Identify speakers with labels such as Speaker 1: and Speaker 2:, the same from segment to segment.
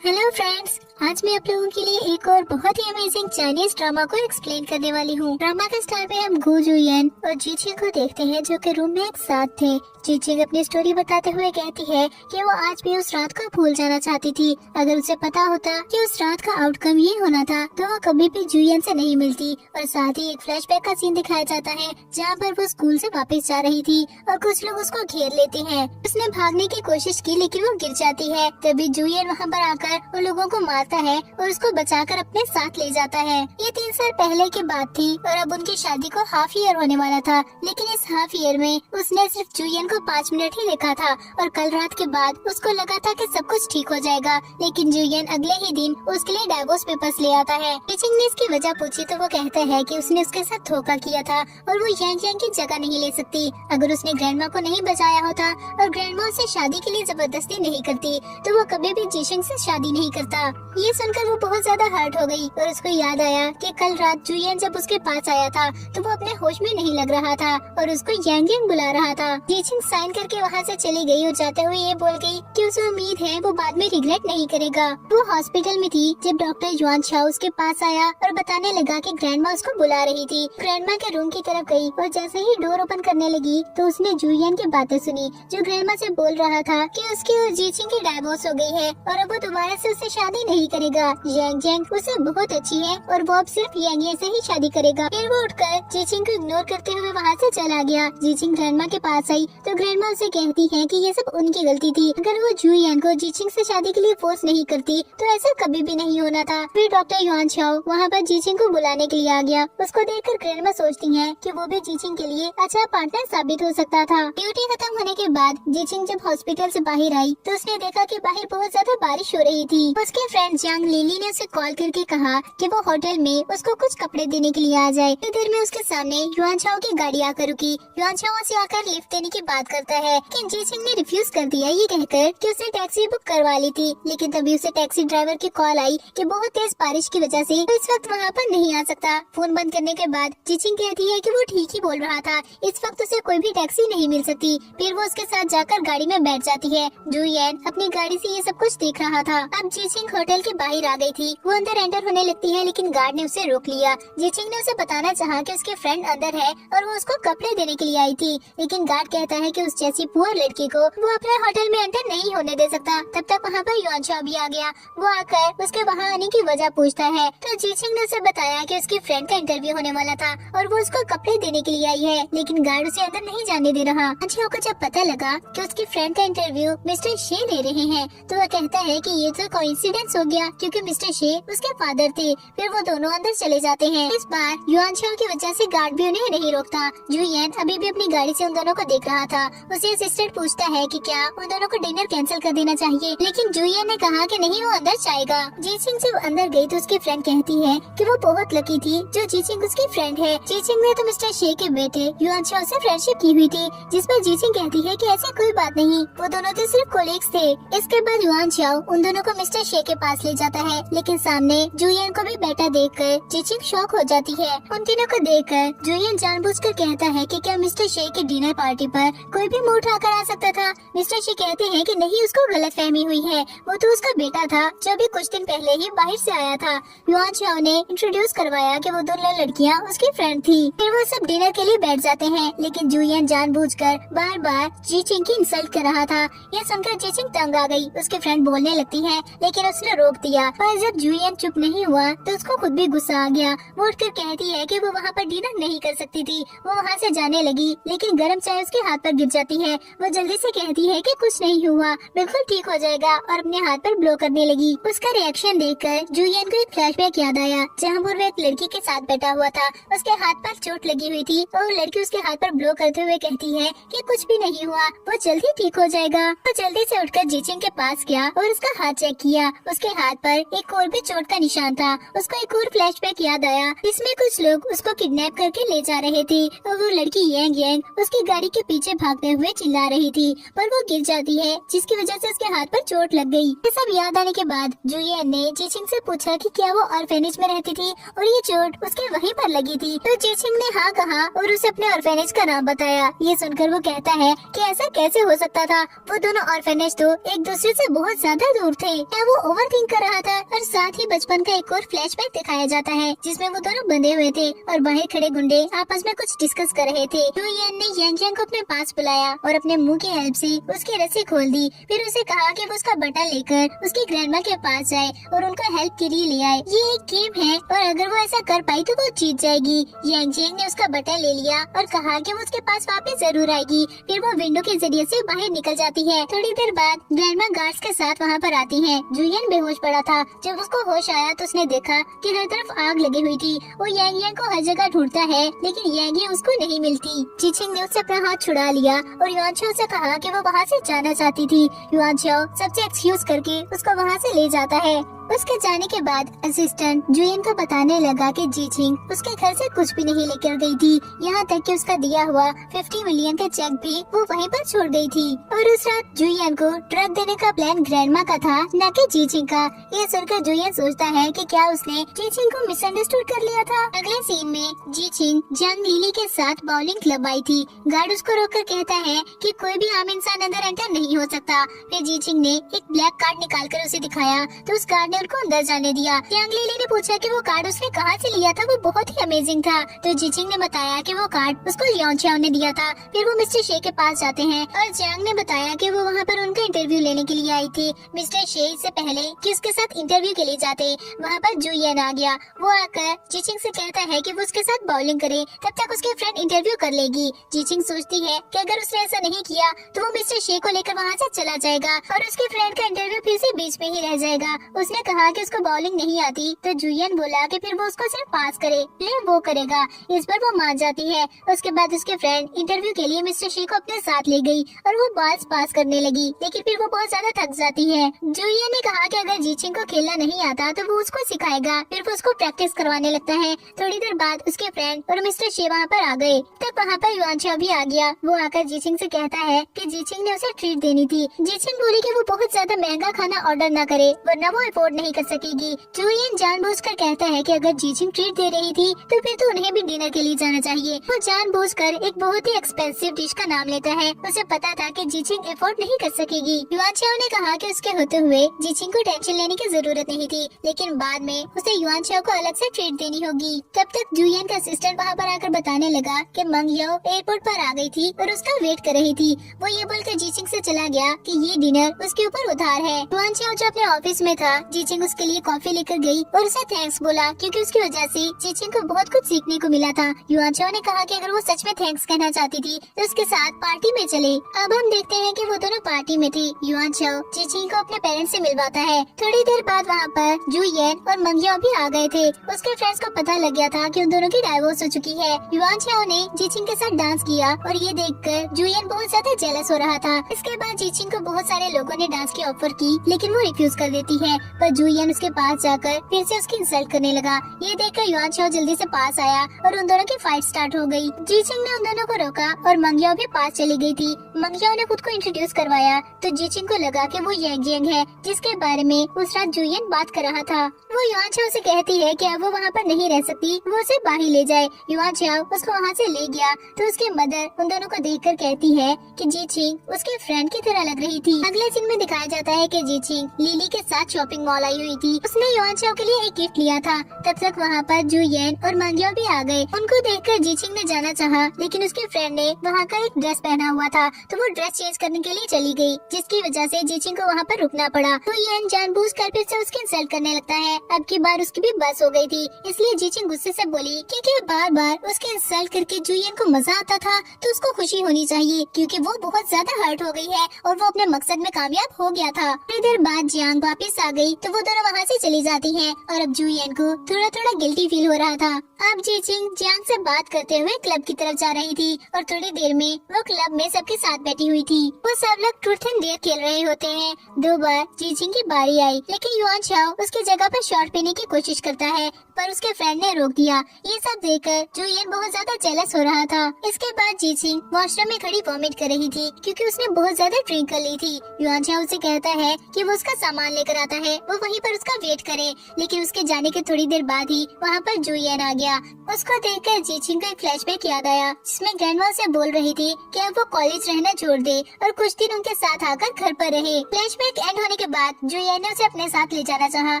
Speaker 1: Hello friends, आज मैं आप लोगों के लिए एक और बहुत ही अमेजिंग चाइनीज ड्रामा को एक्सप्लेन करने वाली हूँ। ड्रामा के स्टार्ट में हम गो जुयन और जीचिंग को देखते हैं जो कि रूम में एक साथ थे। जीचिंग अपनी स्टोरी बताते हुए कहती है कि वो आज भी उस रात को भूल जाना चाहती थी। अगर उसे पता होता कि उस रात का आउटकम ये होना था तो वो कभी भी जुयन से नहीं मिलती। और साथ ही एक फ्लैशबैक का सीन दिखाया जाता है जहाँ पर वो स्कूल से वापस जा रही थी और कुछ लोग उसको घेर लेते हैं। उसने भागने की कोशिश की लेकिन वो गिर जाती है। तभी जुयन वहाँ पर आकर उन लोगों को मारता है और उसको बचाकर अपने साथ ले जाता है। ये 3 साल पहले की बात थी और अब उनकी शादी को हाफ ईयर होने वाला था, लेकिन इस हाफ ईयर में उसने सिर्फ जुयन को 5 मिनट ही देखा था और कल रात के बाद उसको लगा था कि सब कुछ ठीक हो जाएगा, लेकिन जुयन अगले ही दिन उसके लिए डाइवोर्स पेपर्स ले आता है। टीचिंग ने इसकी वजह पूछी तो वो कहता है कि उसने उसके साथ धोखा किया था और वो यांग यांग की जगह नहीं ले सकती। अगर उसने ग्रैंडमा को नहीं बचाया होता और ग्रैंडमा उसे शादी के लिए जबरदस्ती नहीं करती तो वो कभी भी जीशिंग से शादी नहीं करता। ये सुनकर वो बहुत ज्यादा हर्ट हो गई और उसको याद आया कि कल रात जुयन जब उसके पास आया था तो वो अपने होश में नहीं लग रहा था और उसको यांग यांग बुला रहा था। जीचिंग साइन करके वहाँ से चली गई और जाते हुए ये बोल गई कि उसे उम्मीद है वो बाद में रिग्रेट नहीं करेगा। वो हॉस्पिटल में थी जब डॉक्टर युआन शाओ उसके पास आया और बताने लगा कि ग्रैंडमा उसको बुला रही थी। ग्रैंडमा के रूम की तरफ गई और जैसे ही डोर ओपन करने लगी तो उसने जुयन की बातें सुनी जो ग्रैंडमा से बोल रहा था कि उसकी और जीचिंग की डाइवोर्स हो गई है और अब वो दोबारा से उससे शादी नहीं करेगा। यांग यांग उसे बहुत अच्छी है और वो अब सिर्फ यांग यांग से ही शादी करेगा। फिर वो उठकर जीचिंग को इग्नोर करते हुए वहाँ से चला गया। जीचिंग ग्रैंडमा के पास आई तो ग्रैंडमा उसे कहती है कि ये सब उनकी गलती थी। अगर वो जुयन को जीचिंग से शादी के लिए फोर्स नहीं करती तो ऐसा कभी भी नहीं होना था। फिर डॉक्टर युआन शाओ वहाँ पर जीचिंग को बुलाने के लिए आ गया। उसको देखकर ग्रैंडमा सोचती है कि वो भी जीचिंग के लिए अच्छा पार्टनर साबित हो सकता था। ड्यूटी खत्म होने के बाद जीचिंग जब हॉस्पिटल से बाहर आई तो उसने देखा कि बाहर बहुत ज्यादा बारिश हो रही थी। उसके फ्रेंड यांग लिली ने उसे कॉल करके कहा कि वो होटल में उसको कुछ कपड़े देने के लिए आ जाए। इतनी देर में उसके सामने युआन शाओ की गाड़ी आकर रुकी। युआन शाओ से आकर लिफ्ट देने की बात करता है कि जीचिंग ने रिफ्यूज कर दिया ये कहकर कि उसने टैक्सी बुक करवा ली थी, लेकिन तभी उसे टैक्सी ड्राइवर की कॉल आई कि बहुत तेज बारिश की वजह से इस वक्त वहाँ पर नहीं आ सकता। फोन बंद करने के बाद जीचिंग कहती है कि वो ठीक ही बोल रहा था, इस वक्त उसे कोई भी टैक्सी नहीं मिल सकती। फिर वो उसके साथ जाकर गाड़ी में बैठ जाती है। जुयन अपनी गाड़ी से ये सब कुछ देख रहा था। अब जीचिंग होटल के बाहर आ गई थी। वो अंदर एंटर होने लगती है लेकिन गार्ड ने उसे रोक लिया। जीचिंग ने उसे बताना चाहा कि उसके फ्रेंड अंदर है और वो उसको कपड़े देने के लिए आई थी, लेकिन गार्ड कहता है कि उस जैसी पुअर लड़की को वो अपने होटल में एंटर नहीं होने दे सकता। तब तक वहाँ पर युआन शाओ भी आ गया। वो आकर उसके वहाँ आने की वजह पूछता है तो जीचिंग ने उसे बताया कि उसकी फ्रेंड का इंटरव्यू होने वाला था और वो उसको कपड़े देने के लिए आई है, लेकिन गार्ड उसे अंदर नहीं जाने दे रहा। अच्छा को जब पता लगा कि उसकी फ्रेंड का इंटरव्यू मिस्टर शे ले रहे हैं तो वह कहता है कि ये तो कोइंसिडेंस हो गया क्योंकि मिस्टर शे उसके फादर थे। फिर वो दोनों अंदर चले जाते हैं। इस बार युआन शाओ की वजह से गार्ड भी उन्हें नहीं रोकता। जुयन अभी भी अपनी गाड़ी से उन दोनों को देख रहा था। उसे असिस्टेंट पूछता है कि क्या उन दोनों को डिनर कैंसिल कर देना चाहिए, लेकिन जुयन ने कहा कि नहीं, वो अंदर जाएगा। जीचिंग जब अंदर गई तो उसकी फ्रेंड कहती है कि वो बहुत लकी थी जो जीचिंग उसकी फ्रेंड है। जीचिंग ने तो मिस्टर शे के बेटे युआन शाओ से फ्रेंडशिप की हुई थी, जिस पर जीचिंग कहती है कि ऐसी कोई बात नहीं, वो दोनों तो सिर्फ कोलीग्स थे। इसके बाद युआन शाओ उन दोनों को मिस्टर शे के पास ले जाता है, लेकिन सामने जुयन को भी बेटा देखकर जीचिंग शॉक हो जाती है। उन तीनों को देखकर जुयन जानबूझकर कहता है कि क्या मिस्टर शे की डिनर पार्टी पर कोई भी मुंह उठाकर आ सकता था। मिस्टर शे कहते हैं कि नहीं, उसको गलतफहमी हुई है, वो तो उसका बेटा था जो अभी कुछ दिन पहले ही बाहर से आया था। युआन शाओ ने इंट्रोड्यूस करवाया कि वो दोनों लड़कियां उसकी फ्रेंड थी। फिर वो सब डिनर के लिए बैठ जाते हैं, लेकिन जुयन जानबूझकर बार बार जीचिंग की इंसल्ट कर रहा था। यह सुनकर जीचिंग तंग आ गई। उसकी फ्रेंड बोलने लगती है लेकिन उसने रोक दिया, पर जब जुयन चुप नहीं हुआ तो उसको खुद भी गुस्सा आ गया। वो उठकर कहती है कि वो वहाँ पर डिनर नहीं कर सकती थी। वो वहाँ से जाने लगी, लेकिन गर्म चाय उसके हाथ पर गिर जाती है। वो जल्दी से कहती है कि कुछ नहीं हुआ, बिल्कुल ठीक हो जाएगा, और अपने हाथ पर ब्लो करने लगी। उसका रिएक्शन देखकर जुयन को एक फ्लैशबैक याद आया जहाँ वो एक लड़की के साथ बैठा हुआ था। उसके हाथ पर चोट लगी हुई थी और लड़की उसके हाथ पर ब्लो करते हुए कहती है कि कुछ भी नहीं हुआ, वो जल्दी ठीक हो जाएगा। तो जल्दी से उठकर जीचिंग के पास गया और उसका हाथ चेक किया। उसके हाथ पर एक और भी चोट का निशान था। उसको एक और फ्लैशबैक याद आया, इसमें कुछ लोग उसको किडनैप करके ले जा रहे थे और वो लड़की यांग यांग उसकी गाड़ी के पीछे भागते हुए चिल्ला रही थी, पर वो गिर जाती है जिसकी वजह से उसके हाथ पर चोट लग गई। ये सब याद आने के बाद जुयन ने जीचिंग से पूछा कि क्या वो ऑर्फेनेज में रहती थी और ये चोट उसके वहीं पर लगी थी। तो जीचिंग ने हाँ कहा और उसे अपने ऑर्फेनेज का नाम बताया। ये सुनकर वो कहता है कि ऐसा कैसे हो सकता था, वो दोनों ऑर्फेनेज तो एक दूसरे से बहुत ज्यादा दूर थे। थे। क्या वो ओवर थिंक कर रहा था। और साथ ही बचपन का एक और फ्लैशबैक दिखाया जाता है जिसमें वो दोनों बंधे हुए थे और बाहर खड़े गुंडे आपस में कुछ डिस्कस कर रहे थे। जू यन ने यांग यांग को अपने पास बुलाया और अपने मुंह की हेल्प से उसकी रस्सी खोल दी। फिर उसे कहा कि वो उसका बटन लेकर उसकी ग्रैंडमा के पास जाए और उनको हेल्प के लिए ले आए। ये एक गेम है और अगर वो ऐसा कर पाई तो वो जीत जाएगी। यांग यांग ने उसका बटन ले लिया और कहा कि वो उसके पास वापस जरूर आएगी। फिर वो विंडो के जरिए से बाहर निकल जाती है। थोड़ी देर बाद ग्रैंडमा गार्ड्स के साथ वहाँ पर आती है। जुयन बेहोश पड़ा था। जब उसको होश आया तो उसने देखा कि हर तरफ आग लगी हुई थी। वो यांग यांग को हर जगह ढूंढता है लेकिन यांग यांग उसको नहीं मिलती। चीचिंग ने उससे अपना हाथ छुड़ा लिया और युआन चाओ से कहा कि वो वहाँ से जाना चाहती थी। युआन चाओ सबसे एक्सक्यूज करके उसको वहाँ से ले जाता है। उसके जाने के बाद असिस्टेंट जुयन को बताने लगा कि जीचिंग उसके घर से कुछ भी नहीं लेकर गई थी, यहाँ तक कि उसका दिया हुआ 50 मिलियन का चेक भी वो वहीं पर छोड़ गई थी। और उस रात जुयन को ट्रक देने का प्लान ग्रैंडमा का था, न कि जीचिंग का। ये सुनकर जुयन सोचता है कि क्या उसने जीचिंग को मिसअंडरस्टूड कर लिया था। अगले सीन में जीचिंग जंग लिली के साथ बाउलिंग क्लब आई थी। गार्ड उसको रोककर कहता है कि कोई भी आम इंसान अंदर एंटर नहीं हो सकता। फिर जीचिंग ने एक ब्लैक कार्ड निकाल कर उसे दिखाया तो उस कार्ड उनको अंदर जाने दिया। यांग लिली ने पूछा कि वो कार्ड उसने कहाँ से लिया था, वो बहुत ही अमेजिंग था। तो जीचिंग ने बताया कि वो कार्ड उसको लियोन चाओ ने दिया था। फिर वो मिस्टर शे के पास जाते हैं और जियांग ने बताया कि वो वहाँ पर उनका इंटरव्यू लेने के लिए आई थी। मिस्टर शे से पहले कि उसके साथ इंटरव्यू के लिए जाते वहाँ पर जू येन आ गया। वो आकर जीचिंग से कहता है कि वो उसके साथ बाउलिंग करे, तब तक उसके फ्रेंड इंटरव्यू कर लेगी। जीचिंग सोचती है कि अगर उसने ऐसा नहीं किया तो वो मिस्टर शे को लेकर वहाँ से चला जाएगा और उसके फ्रेंड का इंटरव्यू फिर से बीच में ही रह जाएगा। उसने कहा कि उसको बाउलिंग नहीं आती तो जुयन बोला कि फिर वो उसको सिर्फ पास करे, प्ले वो करेगा। इस पर वो मान जाती है। उसके बाद उसके फ्रेंड इंटरव्यू के लिए मिस्टर शे को अपने साथ ले गई और वो बॉल्स पास करने लगी, लेकिन फिर वो बहुत ज्यादा थक जाती है। जुयन ने कहा कि अगर जीचिंग को खेलना नहीं आता तो वो उसको सिखाएगा। फिर वो उसको प्रैक्टिस करवाने लगता है। थोड़ी देर बाद उसके फ्रेंड और मिस्टर शे वहाँ पर आ गए। तब वहाँ पर युआन चाओ भी आ गया। वो आकर जीचिंग से कहता है कि जीचिंग ने उसे ट्रीट देनी थी। जीचिंग बोली कि वो बहुत ज्यादा महंगा खाना ऑर्डर न करे वरना वो अफोर्ड नहीं कर सकेगी। जुयन जानबूझकर कहता है कि अगर जीचिंग ट्रीट दे रही थी तो फिर तो उन्हें भी डिनर के लिए जाना चाहिए। वो जानबूझकर एक बहुत ही एक्सपेंसिव डिश का नाम लेता है। उसे पता था कि जीचिंग अफोर्ड नहीं कर सकेगी। युआन चाओ ने कहा कि उसके होते हुए जीचिंग को टेंशन लेने की जरूरत नहीं थी, लेकिन बाद में उसे युआन चाओ को अलग से ट्रीट देनी होगी। तब तक जुयन का असिस्टेंट वहाँ पर आकर बताने लगा कि मंग याओ एयरपोर्ट पर आ गई थी और उसका वेट कर रही थी। वो ये बोलकर जीचिंग से चला गया कि ये डिनर उसके ऊपर उधार है। युआन चाओ जो अपने ऑफिस में था, जीचिंग उसके लिए कॉफी लेकर गई और उसे थैंक्स बोला क्योंकि उसकी वजह से जीचिंग को बहुत कुछ सीखने को मिला था। युआन चाओ ने कहा कि अगर वो सच में थैंक्स कहना चाहती थी तो उसके साथ पार्टी में चले। अब हम देखते हैं कि वो दोनों पार्टी में थे। युआन चाओ जीचिंग को अपने पेरेंट्स से मिलवाता है। थोड़ी देर बाद वहाँ पर जू येन और मंग याओ भी आ गए थे। उसके फ्रेंड्स को पता लग गया था कि उन दोनों की डाइवोर्स हो चुकी है। युआन चाओ ने जीचिंग के साथ डांस किया और ये देखकर जू येन बहुत ज्यादा जेलस हो रहा था। इसके बाद जीचिंग को बहुत सारे लोगों ने डांस की ऑफर की, लेकिन वो रिफ्यूज कर देती है। पर जू येन उसके पास जाकर फिर से उसकी इंसल्ट करने लगा। ये देखकर युआन चाओ जल्दी से पास आया और उन दोनों की फाइट स्टार्ट हो गई। जीचिंग ने उन दोनों को रोका और मंग याओ भी पास चली गई थी। मंग याओ ने खुद को इंट्रोड्यूस करवाया तो जीचिंग को लगा कि वो यांग यांग है जिसके बारे में उस रात जुयन बात कर रहा था। वो युआन चाओ से कहती है कि अब वो वहाँ पर नहीं रह सकती, वो उसे बाहर ले जाए। युआन चाओ उसको वहाँ से ले गया तो उसकी मदर उन दोनों को देखकर कहती है कि जीचिंग उसके फ्रेंड की तरह लग रही थी। अगले सीन में दिखाया जाता है कि जीचिंग लिली के साथ शॉपिंग मॉल आई हुई थी। उसने युआन चाओ के लिए एक गिफ्ट लिया था। तब तक वहाँ पर जू येन और मंग याओ भी आ गए। उनको देखकर जीचिंग ने जाना चाहा, लेकिन उसके फ्रेंड ने वहाँ का एक ड्रेस पहना हुआ था तो वो ड्रेस चेंज करने के लिए चली गई, जिसकी वजह से जीचिंग को वहाँ पर रुकना पड़ा। तो येन जानबूझकर फिर से उसकी इंसल्ट करने लगता है। अब की बार उसकी भी बस हो गई थी, इसलिए जीचिंग गुस्से से बोली कि बार बार उसके इंसल्ट करके जू येन को मजा आता था तो उसको खुशी होनी चाहिए क्योंकि वो बहुत ज्यादा हर्ट हो गई है और वो अपने मकसद में कामयाब हो गया था। थोड़ी देर बाद जियांग वापस आ गई तो वो दोनों वहाँ से चली जाती हैं और अब जू येन को थोड़ा थोड़ा गिल्टी फील हो रहा था। अब जीचिंग जियांग से बात करते हुए क्लब की तरफ जा रही थी और थोड़ी देर में वो क्लब में सबके साथ बैठी हुई थी। वो सब लोग ट्रूथ एंड डेयर खेल रहे होते हैं। 2 बार जीचिंग की बारी आई, लेकिन युआन चाओ उसकी जगह पर शॉट पीने की कोशिश करता है पर उसके फ्रेंड ने रोक दिया। ये सब देखकर जू येन बहुत ज्यादा जेलस हो रहा था। इसके बाद जीचिंग वॉशरूम में खड़ी वॉमिट कर रही थी क्योंकि उसने बहुत ज्यादा ड्रिंक कर ली थी। युआन चाओ उसे कहता है कि वो उसका सामान लेकर आता है। वो वो वहीं पर उसका वेट करे। लेकिन उसके जाने के थोड़ी देर बाद ही वहाँ पर जुयन आ गया। उसको देखकर जीचिंग को एक फ्लैशबैक याद आया जिसमें ग्रैंडमा से बोल रही थी कि अब वो कॉलेज रहना छोड़ दे और कुछ दिन उनके साथ आकर घर पर रहे। फ्लैशबैक एंड होने के बाद जुयन ने उसे अपने साथ ले जाना चाहा,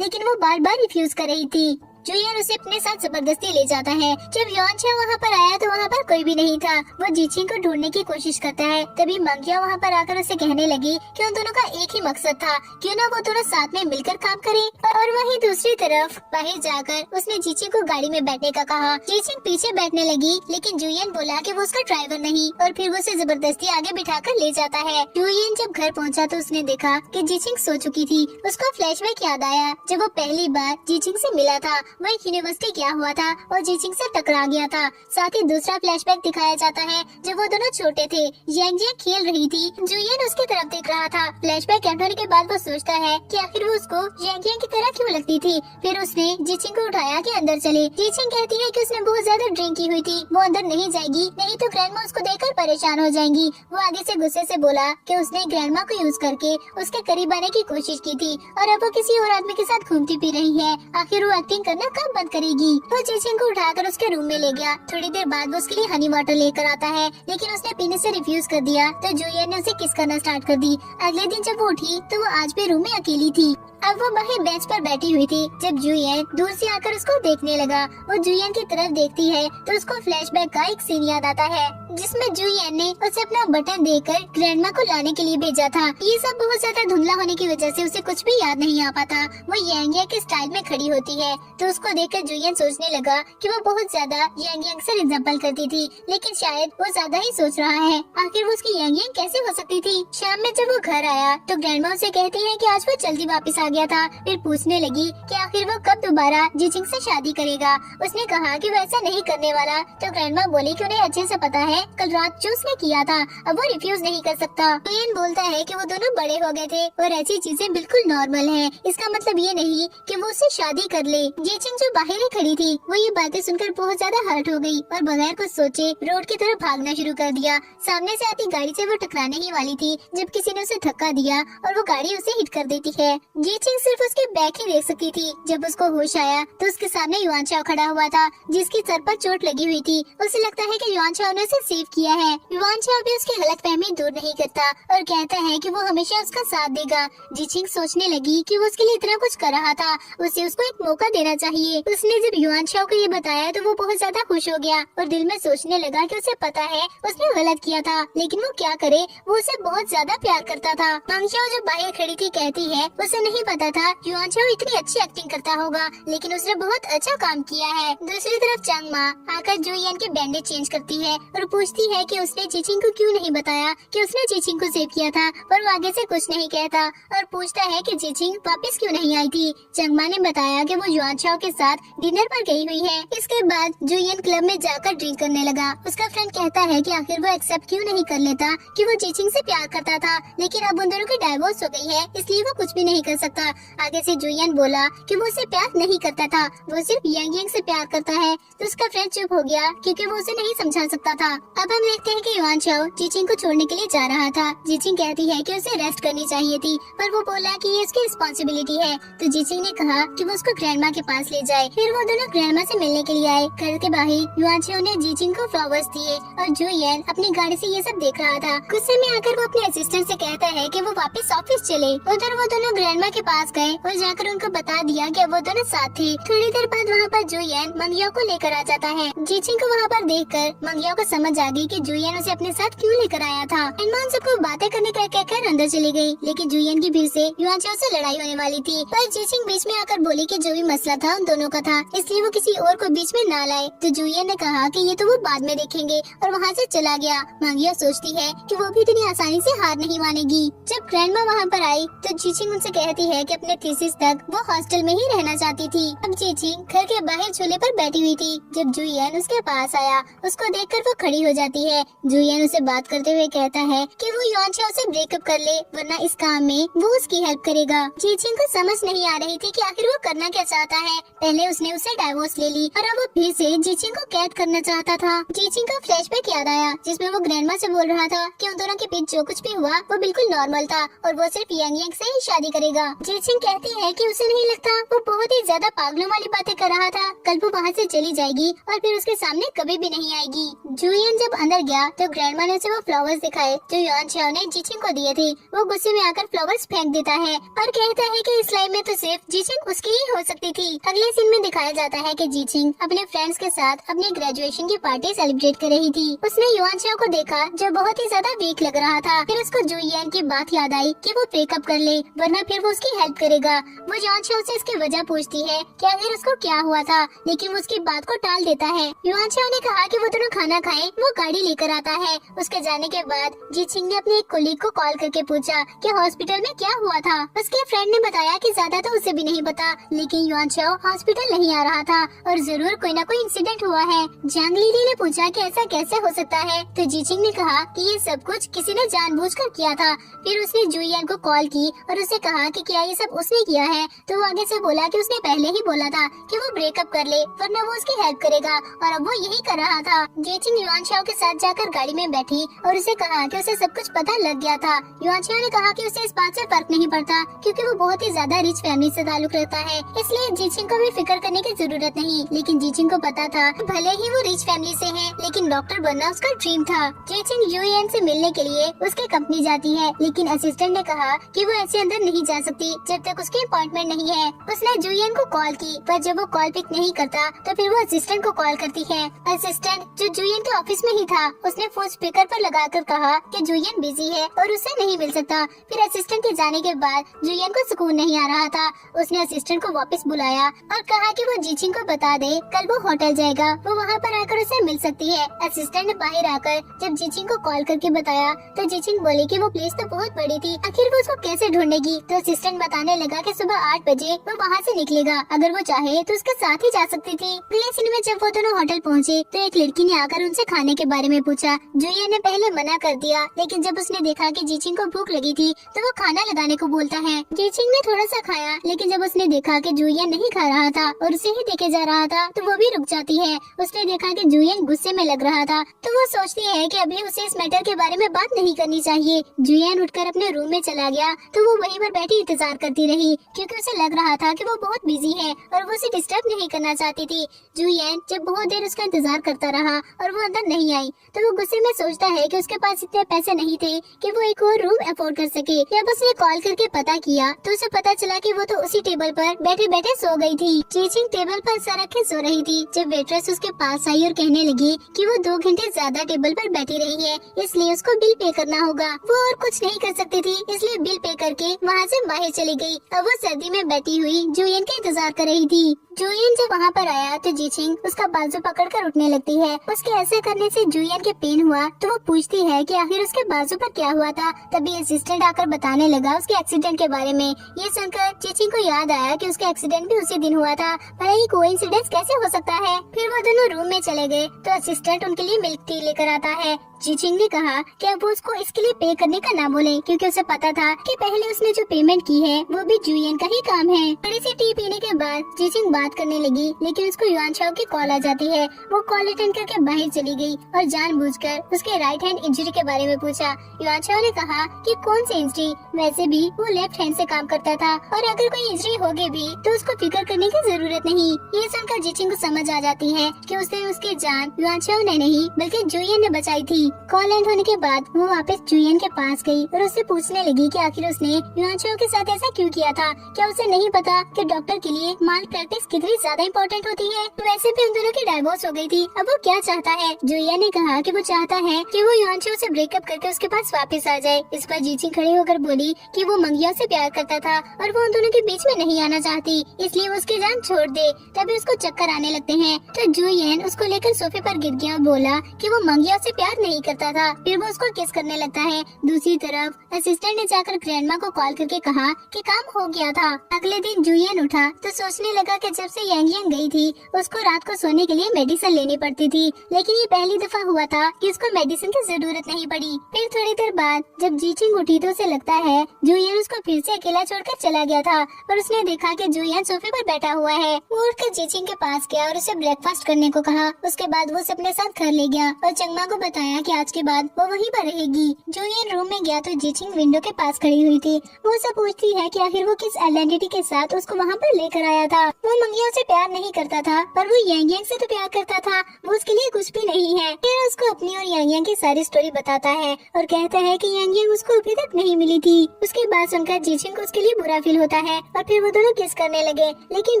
Speaker 1: लेकिन वो बार बार रिफ्यूज कर रही थी। जुयन उसे अपने साथ जबरदस्ती ले जाता है। जब युआनचाओ वहाँ पर आया तो वहाँ पर कोई भी नहीं था। वो जीचिंग को ढूंढने की कोशिश करता है। तभी मंगिया वहाँ पर आकर उसे कहने लगी कि उन दोनों का एक ही मकसद था, क्यों ना वो दोनों साथ में मिलकर काम करें। और वहीं दूसरी तरफ बाहर जाकर उसने जीचिंग को गाड़ी में बैठने का कहा। जीचिंग पीछे बैठने लगी, लेकिन जुयन बोला कि वो उसका ड्राइवर नहीं और फिर वो उसे जबरदस्ती आगे बिठाकर ले जाता है। जुयन जब घर पहुँचा तो उसने देखा कि जीचिंग सो चुकी थी। उसको फ्लैशबैक याद आया जब वो पहली बार जीचिंग से मिला था। वो एक यूनिवर्सिटी गया हुआ था और जीचिंग से टकरा गया था। साथ ही दूसरा फ्लैशबैक दिखाया जाता है जब वो दोनों छोटे थे। यांग खेल रही थी, जुयन उसकी तरफ देख रहा था। फ्लैशबैक एंड होने के बाद वो सोचता है कि आखिर वो उसको यांग की तरह क्यों लगती थी। फिर उसने जीचिंग को उठाया कि अंदर चले। जीचिंग कहती है कि उसने बहुत ज्यादा ड्रिंक की हुई थी, वो अंदर नहीं जाएगी, नहीं तो ग्रैंडमा उसको देखकर परेशान हो जाएंगी। वो आगे से गुस्से से बोला कि उसने ग्रैंडमा को यूज करके उसके करीब आने की कोशिश की थी और अब वो किसी और आदमी के साथ घूमती पी रही है। आखिर वो एक्टिंग करना कब बंद करेगी। वो जीचिंग को उठाकर उसके रूम में ले गया। थोड़ी देर बाद वो उसके लिए हनी वाटर लेकर आता है, लेकिन उसने पीने से रिफ्यूज कर दिया तो जुयन ने उसे किस करना स्टार्ट कर दी। अगले दिन जब वो उठी तो वो आज भी रूम में अकेली थी। अब वो बाहर बेंच पर बैठी हुई थी जब जुयन दूर से आकर उसको देखने लगा। वो जुयन की तरफ देखती है तो उसको फ्लैशबैक का एक सीन याद आता है जिसमें जुयन ने उसे अपना बटन देकर ग्रैंडमा को लाने के लिए भेजा था। ये सब बहुत ज्यादा धुंधला होने की वजह से उसे कुछ भी याद नहीं आ पाता। वो यांग के स्टाइल में खड़ी होती है तो उसको देखकर जुयन सोचने लगा कि वो बहुत ज्यादा यांग से रिजेंबल करती थी, लेकिन शायद वो ज्यादा ही सोच रहा है। आखिर वो उसकी यांग कैसे हो सकती थी। शाम में जब वो घर आया तो ग्रैंडमा उसे कहती है कि आज वो जल्दी वापस आ गया था। फिर पूछने लगी कि आखिर वो कब दोबारा जीचिंग से शादी करेगा। उसने कहा कि वो ऐसा नहीं करने वाला तो ग्रैंडमा बोली कि उन्हें अच्छे से पता है कल रात जो उसने किया था अब वो रिफ्यूज नहीं कर सकता। जुयन बोलता है कि वो दोनों बड़े हो गए थे और ऐसी चीजें बिल्कुल नॉर्मल है, इसका मतलब ये नहीं कि वो उससे शादी कर ले। जीचिंग जो बाहर ही खड़ी थी वो ये बातें सुनकर बहुत ज्यादा हर्ट हो गई और बगैर कुछ सोचे रोड की तरफ भागना शुरू कर दिया। सामने से आती गाड़ी से वो टकराने ही वाली थी जब किसी ने उसे धक्का दिया और वो गाड़ी उसे हिट कर देती है। जीचिंग सिर्फ उसके बैक ही देख सकती थी। जब उसको होश आया तो उसके सामने युआनचाओ खड़ा हुआ था जिसकी सर पर चोट लगी हुई थी। उसे लगता है कि युआनचाओ ने उसे सेव किया है। युआनचाओ भी उसकी गलतफहमी दूर नहीं करता और कहता है कि वो हमेशा उसका साथ देगा। जीचिंग सोचने लगी कि वो उसके लिए इतना कुछ कर रहा था, उसे उसको एक मौका देना चाहिए। उसने जब युआनचाओ को ये बताया तो वो बहुत ज्यादा खुश हो गया और दिल में सोचने लगा कि उसे पता है उसने गलत किया था, लेकिन वो क्या करे, वो उसे बहुत ज्यादा प्यार करता था। मंगचाओ जो बाहर खड़ी थी कहती है उसे नहीं पता था युआनचाओ इतनी अच्छी एक्टिंग करता होगा, लेकिन उसने बहुत अच्छा काम किया है। दूसरी तरफ चांगमा आकर जुयन के बैंडेज चेंज करती है और पूछती है कि उसने जीचिंग को क्यों नहीं बताया कि उसने जीचिंग को सेव किया था, पर वो आगे से कुछ नहीं कहता और पूछता है कि जीचिंग वापस क्यों नहीं आई थी। चांगमा ने बताया कि वो युआनचाओ के साथ डिनर पर गई हुई है। इसके बाद जुयन क्लब में जाकर ड्रिंक करने लगा। उसका फ्रेंड कहता है कि आखिर वो एक्सेप्ट क्यों नहीं कर लेता कि वो जीचिंग से प्यार करता था, लेकिन अब उन दोनों की डाइवोर्स हो गई है इसलिए वो कुछ भी नहीं कर सकता। आगे से जुयन बोला कि वो उसे प्यार नहीं करता था, वो सिर्फ यांग से प्यार करता है। तो उसका फ्रेंड चुप हो गया क्योंकि वो उसे नहीं समझा सकता था। अब हम देखते हैं कि युआनचाओ जीचिंग को छोड़ने के लिए जा रहा था। जीचिंग कहती है कि उसे रेस्ट करनी चाहिए थी, पर वो बोला कि ये उसकी रिस्पॉन्सिबिलिटी है। तो जीचिंग ने कहा कि वो उसको ग्रैंडमा के पास ले जाए। फिर वो दोनों ग्रैंडमा से मिलने के लिए आए। घर के बाहर युआनचाओ ने जीचिंग को फ्लावर्स दिए और जुयन अपनी गाड़ी से ये सब देख रहा था। गुस्से में आकर वो अपने असिस्टेंट से कहता है कि वो वापस ऑफिस चले। उधर वो दोनों ग्रैंडमा के पास गए और जाकर उनको बता दिया कि वो दोनों साथ थे। थोड़ी देर बाद वहाँ पर जुयन मंगियाओ को लेकर आ जाता है। जीचिंग को वहाँ पर देखकर मंगियाओ को समझ आ गई कि जुयन उसे अपने साथ क्यों लेकर आया था। इनमान सबको बातें करने का कहकर अंदर चली गई, लेकिन जुयन की भीड़ से युआनचाओ से लड़ाई होने वाली थी। पर जीचिंग बीच में आकर बोली कि जो भी मसला था उन दोनों का था, इसलिए वो किसी और को बीच में ना लाए। तो जुयन ने कहा कि ये तो वो बाद में देखेंगे और वहाँ से चला गया। मंगिया सोचती है कि वो भी इतनी आसानी से हार नहीं मानेगी। जब ग्रैंडमा वहाँ पर आई तो जीचिंग उनसे कहती है कि अपने थीसिस तक वो हॉस्टल में ही रहना चाहती थी। अब जीचिंग घर के बाहर झूले पर बैठी हुई थी जब जुयन उसके पास आया। उसको देखकर वो खड़ी हो जाती है। जुयन उसे बात करते हुए कहता है कि वो युआन चाओ से ब्रेकअप कर ले, वरना इस काम में वो उसकी हेल्प करेगा। जीचिंग को समझ नहीं आ रही थी कि आखिर वो करना क्या चाहता है। पहले उसने उसे डाइवोर्स ले ली और अब वो फिर से जीचिंग को कैद करना चाहता था। जीचिंग का फ्लैशबैक याद आया जिसमें वो ग्रैंडमा से बोल रहा था कि उन दोनों के बीच जो कुछ भी हुआ वो बिल्कुल नॉर्मल था और वो सिर्फ यांग यांग से ही शादी करेगा। जीचिंग कहती है कि उसे नहीं लगता, वो बहुत ही ज्यादा पागलों वाली बातें कर रहा था। कल वो वहाँ से चली जाएगी और फिर उसके सामने कभी भी नहीं आएगी। जुयन जब अंदर गया तो ग्रैंडमा ने उसे वो फ्लावर्स दिखाए जो युआन चाओ ने जीचिंग को दिए थे। वो गुस्से में आकर फ्लावर्स फेंक देता है और कहता है कि इस लाइफ में तो सिर्फ जीचिंग उसकी ही हो सकती थी। अगले सीन में दिखाया जाता है कि जीचिंग अपने फ्रेंड्स के साथ अपनी ग्रेजुएशन की पार्टी सेलिब्रेट कर रही थी। उसने युआन चाओ को देखा जो बहुत ही ज्यादा वीक लग रहा था। फिर उसको जुयन की बात याद आई कि वो ब्रेकअप कर ले, वरना फिर वो उसकी हेल्प करेगा। वो युआन चाओ से इसकी वजह पूछती है कि आखिर उसको क्या हुआ था, लेकिन वो उसकी बात को टाल देता है। युआन चाओ ने कहा कि वो दोनों खाना खाएं, वो गाड़ी लेकर आता है। उसके जाने के बाद जीचिंग ने अपने एक कोलीग को कॉल करके पूछा कि हॉस्पिटल में क्या हुआ था। उसके फ्रेंड ने बताया कि ज्यादा तो उसे भी नहीं पता, लेकिन युआन चाओ हॉस्पिटल नहीं आ रहा था और जरूर कोई न कोई इंसिडेंट हुआ है। जांग लीली ने पूछा कि ऐसा कैसे हो सकता है, तो जीचिंग ने कहा कि ये सब कुछ किसी ने जानबूझकर किया था। फिर उसने जुयन को कॉल की और उसे कहा कि क्या ये सब उसने किया है, तो वो आगे से बोला कि उसने पहले ही बोला था कि वो ब्रेकअप कर ले, वरना वो उसकी हेल्प करेगा और अब वो यही कर रहा था। जीचिंग युआन चाओ के साथ जाकर गाड़ी में बैठी और उसे कहा कि उसे सब कुछ पता लग गया था। युआन चाओ ने कहा कि उसे इस बात से फर्क नहीं पड़ता क्योंकि वो बहुत ही ज्यादा रिच फैमिली से ताल्लुक रखता है, इसलिए जीचिंग को भी फिक्र करने की जरूरत नहीं। लेकिन जीचिंग को पता था भले ही वो रिच फैमिली से है, लेकिन डॉक्टर बनना उसका ड्रीम था। जीचिंग यूएन से मिलने के लिए उसके कंपनी जाती है, लेकिन असिस्टेंट ने कहा कि वो ऐसे अंदर नहीं जा सकती जब तक उसकी अपॉइंटमेंट नहीं है। उसने जुयन को कॉल की, पर जब वो कॉल पिक नहीं करता तो फिर वो असिस्टेंट को कॉल करती है। असिस्टेंट जो जुयन के ऑफिस में ही था, उसने फोन स्पीकर पर लगाकर कहा कि जुयन बिजी है और उससे नहीं मिल सकता। फिर असिस्टेंट के जाने के बाद जुयन को सुकून नहीं आ रहा था। उसने असिस्टेंट को वापस बुलाया और कहा कि वो जीचिंग को बता दे कल वो होटल जाएगा, वो वहाँ पर आकर उसे मिल सकती है। असिस्टेंट ने बाहर आकर जब जीचिंग को कॉल करके बताया तो जीचिंग बोली कि वो प्लेस तो बहुत बड़ी थी, आखिर वो उसको कैसे ढूंढेगी। तो असिस्टेंट बताने लगा कि सुबह 8 बजे वो वहाँ से निकलेगा, अगर वो चाहे तो उसके साथ ही जा सकती थी। अगले सीन में जब वो दोनों होटल पहुँचे तो एक लड़की ने आकर उनसे खाने के बारे में पूछा। जुयन ने पहले मना कर दिया, लेकिन जब उसने देखा कि जीचिंग को भूख लगी थी तो वो खाना लगाने को बोलता है। जीचिंग ने थोड़ा सा खाया, लेकिन जब उसने देखा कि जुयन नहीं खा रहा था और उसे ही देखे जा रहा था तो वो भी रुक जाती है। उसने देखा कि जुयन गुस्से में लग रहा था तो वो सोचती है कि अभी उसे इस मैटर के बारे में बात नहीं करनी चाहिए। जुयन उठकर अपने रूम में चला गया तो वो वहीं पर बैठी इंतजार करती रही, क्योंकि उसे लग रहा था कि वो बहुत बिजी है और वो उसे डिस्टर्ब नहीं करना चाहती थी। जुयन जब बहुत देर उसका इंतजार करता रहा और वो अंदर नहीं आई तो वो गुस्से में सोचता है कि उसके पास इतने पैसे नहीं थे कि वो एक और रूम अफोर्ड कर सके। जब उसने कॉल करके पता किया तो उसे पता चला कि वो तो उसी टेबल पर बैठे बैठे सो गई थी। जीचिंग टेबल पर सर रखे सो रही थी जब वेट्रेस उसके पास आई और कहने लगी कि वो 2 घंटे ज्यादा टेबल पर बैठी रही है, इसलिए उसको बिल पे करना होगा। वो और कुछ नहीं कर सकती थी, इसलिए बिल पे करके वहाँ से बाहर चली गई। अब वो सर्दी में बैठी हुई जुयन का इंतजार कर रही थी। जुयन जब वहाँ पर आया तो जीचिंग उसका बाजू पकड़कर उठने लगती है। उसके ऐसे करने से जुयन के पेन हुआ तो वो पूछती है कि आखिर उसके बाजू पर क्या हुआ था। तभी असिस्टेंट आकर बताने लगा उसके एक्सीडेंट के बारे में। ये सुनकर जीचिंग को याद आया कि उसका एक्सीडेंट भी उसी दिन हुआ था, पर ये कोइंसिडेंस कैसे हो सकता है। फिर वो दोनों रूम में चले गए तो असिस्टेंट उनके लिए मिल्क टी लेकर आता है। जीचिंग ने कहा कि अब वो उसको इसके लिए पे करने का ना बोले, क्योंकि उसे पता था कि पहले उसने जो पेमेंट की है वो भी जुयन का ही काम है। थोड़ी सी टी पीने के बाद जीचिंग बात करने लगी, लेकिन उसको युआन चाओ की कॉल आ जाती है। वो कॉल अटेंड करके बाहर चली गई और जानबूझकर उसके राइट हैंड इंजरी के बारे में पूछा। युआन चाओ ने कहा कि कौन सी इंजरी, वैसे भी वो लेफ्ट हैंड से काम करता था और अगर कोई इंजरी होगी भी तो उसको फिक्र करने की जरूरत नहीं। ये सुनकर जीचिंग को समझ आ जाती है कि उसने उसकी जान युआन चाओ ने नहीं बल्कि जुयन ने बचाई थी। कॉल एंड होने के बाद वो वापस जुयन के पास गई और उससे पूछने लगी कि आखिर उसने युआन चाओ के साथ ऐसा क्यों किया था। क्या उसे नहीं पता कि डॉक्टर के लिए माल प्रैक्टिस कितनी ज्यादा इम्पोर्टेंट होती है। वैसे भी उन दोनों की डाइवोर्स हो गई थी, अब वो क्या चाहता है। जुयन ने कहा कि वो चाहता है कि वो युआन चाओ से ब्रेकअप करके उसके पास वापस आ जाए। इस पर जीचिंग खड़ी होकर बोली कि वो मंगिया से प्यार करता था और वो उन दोनों के बीच में नहीं आना चाहती, इसलिए वो उसकी जान छोड़ दे। तभी उसको चक्कर आने लगते हैं तो जुयन उसको लेकर सोफे पर गिर गया और बोला कि वो मंगिया से प्यार नहीं करता था। फिर वो उसको किस करने लगता है। दूसरी तरफ असिस्टेंट ने जाकर ग्रैंडमा को कॉल करके कहा कि काम हो गया था। अगले दिन जुयन उठा तो सोचने लगा कि जब से यांग यांग गई थी उसको रात को सोने के लिए मेडिसिन लेनी पड़ती थी, लेकिन ये पहली पहली दफा हुआ था कि उसको मेडिसिन की जरूरत नहीं पड़ी। फिर थोड़ी देर बाद जब जीचिंग उठी तो उसे लगता है जुयन उसको फिर से अकेला छोड़कर चला गया था, पर उसने देखा कि जुयन सोफे पर बैठा हुआ है। वो उठकर जीचिंग के पास गया और उसे ब्रेकफास्ट करने को कहा। उसके बाद वो उसे अपने साथ घर ले गया और चंगमा को बताया कि आज के बाद वो वहीं पर रहेगी। जुयन रूम में गया तो जीचिंग विंडो के पास खड़ी हुई थी। वो उससे पूछती है कि आखिर वो किस आइडेंटिटी के साथ उसको वहाँ पर लेकर आया था। वो मंगिया से प्यार नहीं करता था, पर वो यांग यांग से तो प्यार करता था। वो उसके लिए कुछ भी नहीं है। फिर उसको अपनी और यांग यांग की सारी स्टोरी बताता है और कहता है कि यांग यांग उसको अभी तक नहीं मिली थी। उसके बाद सुनकर जीचिंग को उसके लिए बुरा फील होता है और फिर वो दोनों किस करने लगे। लेकिन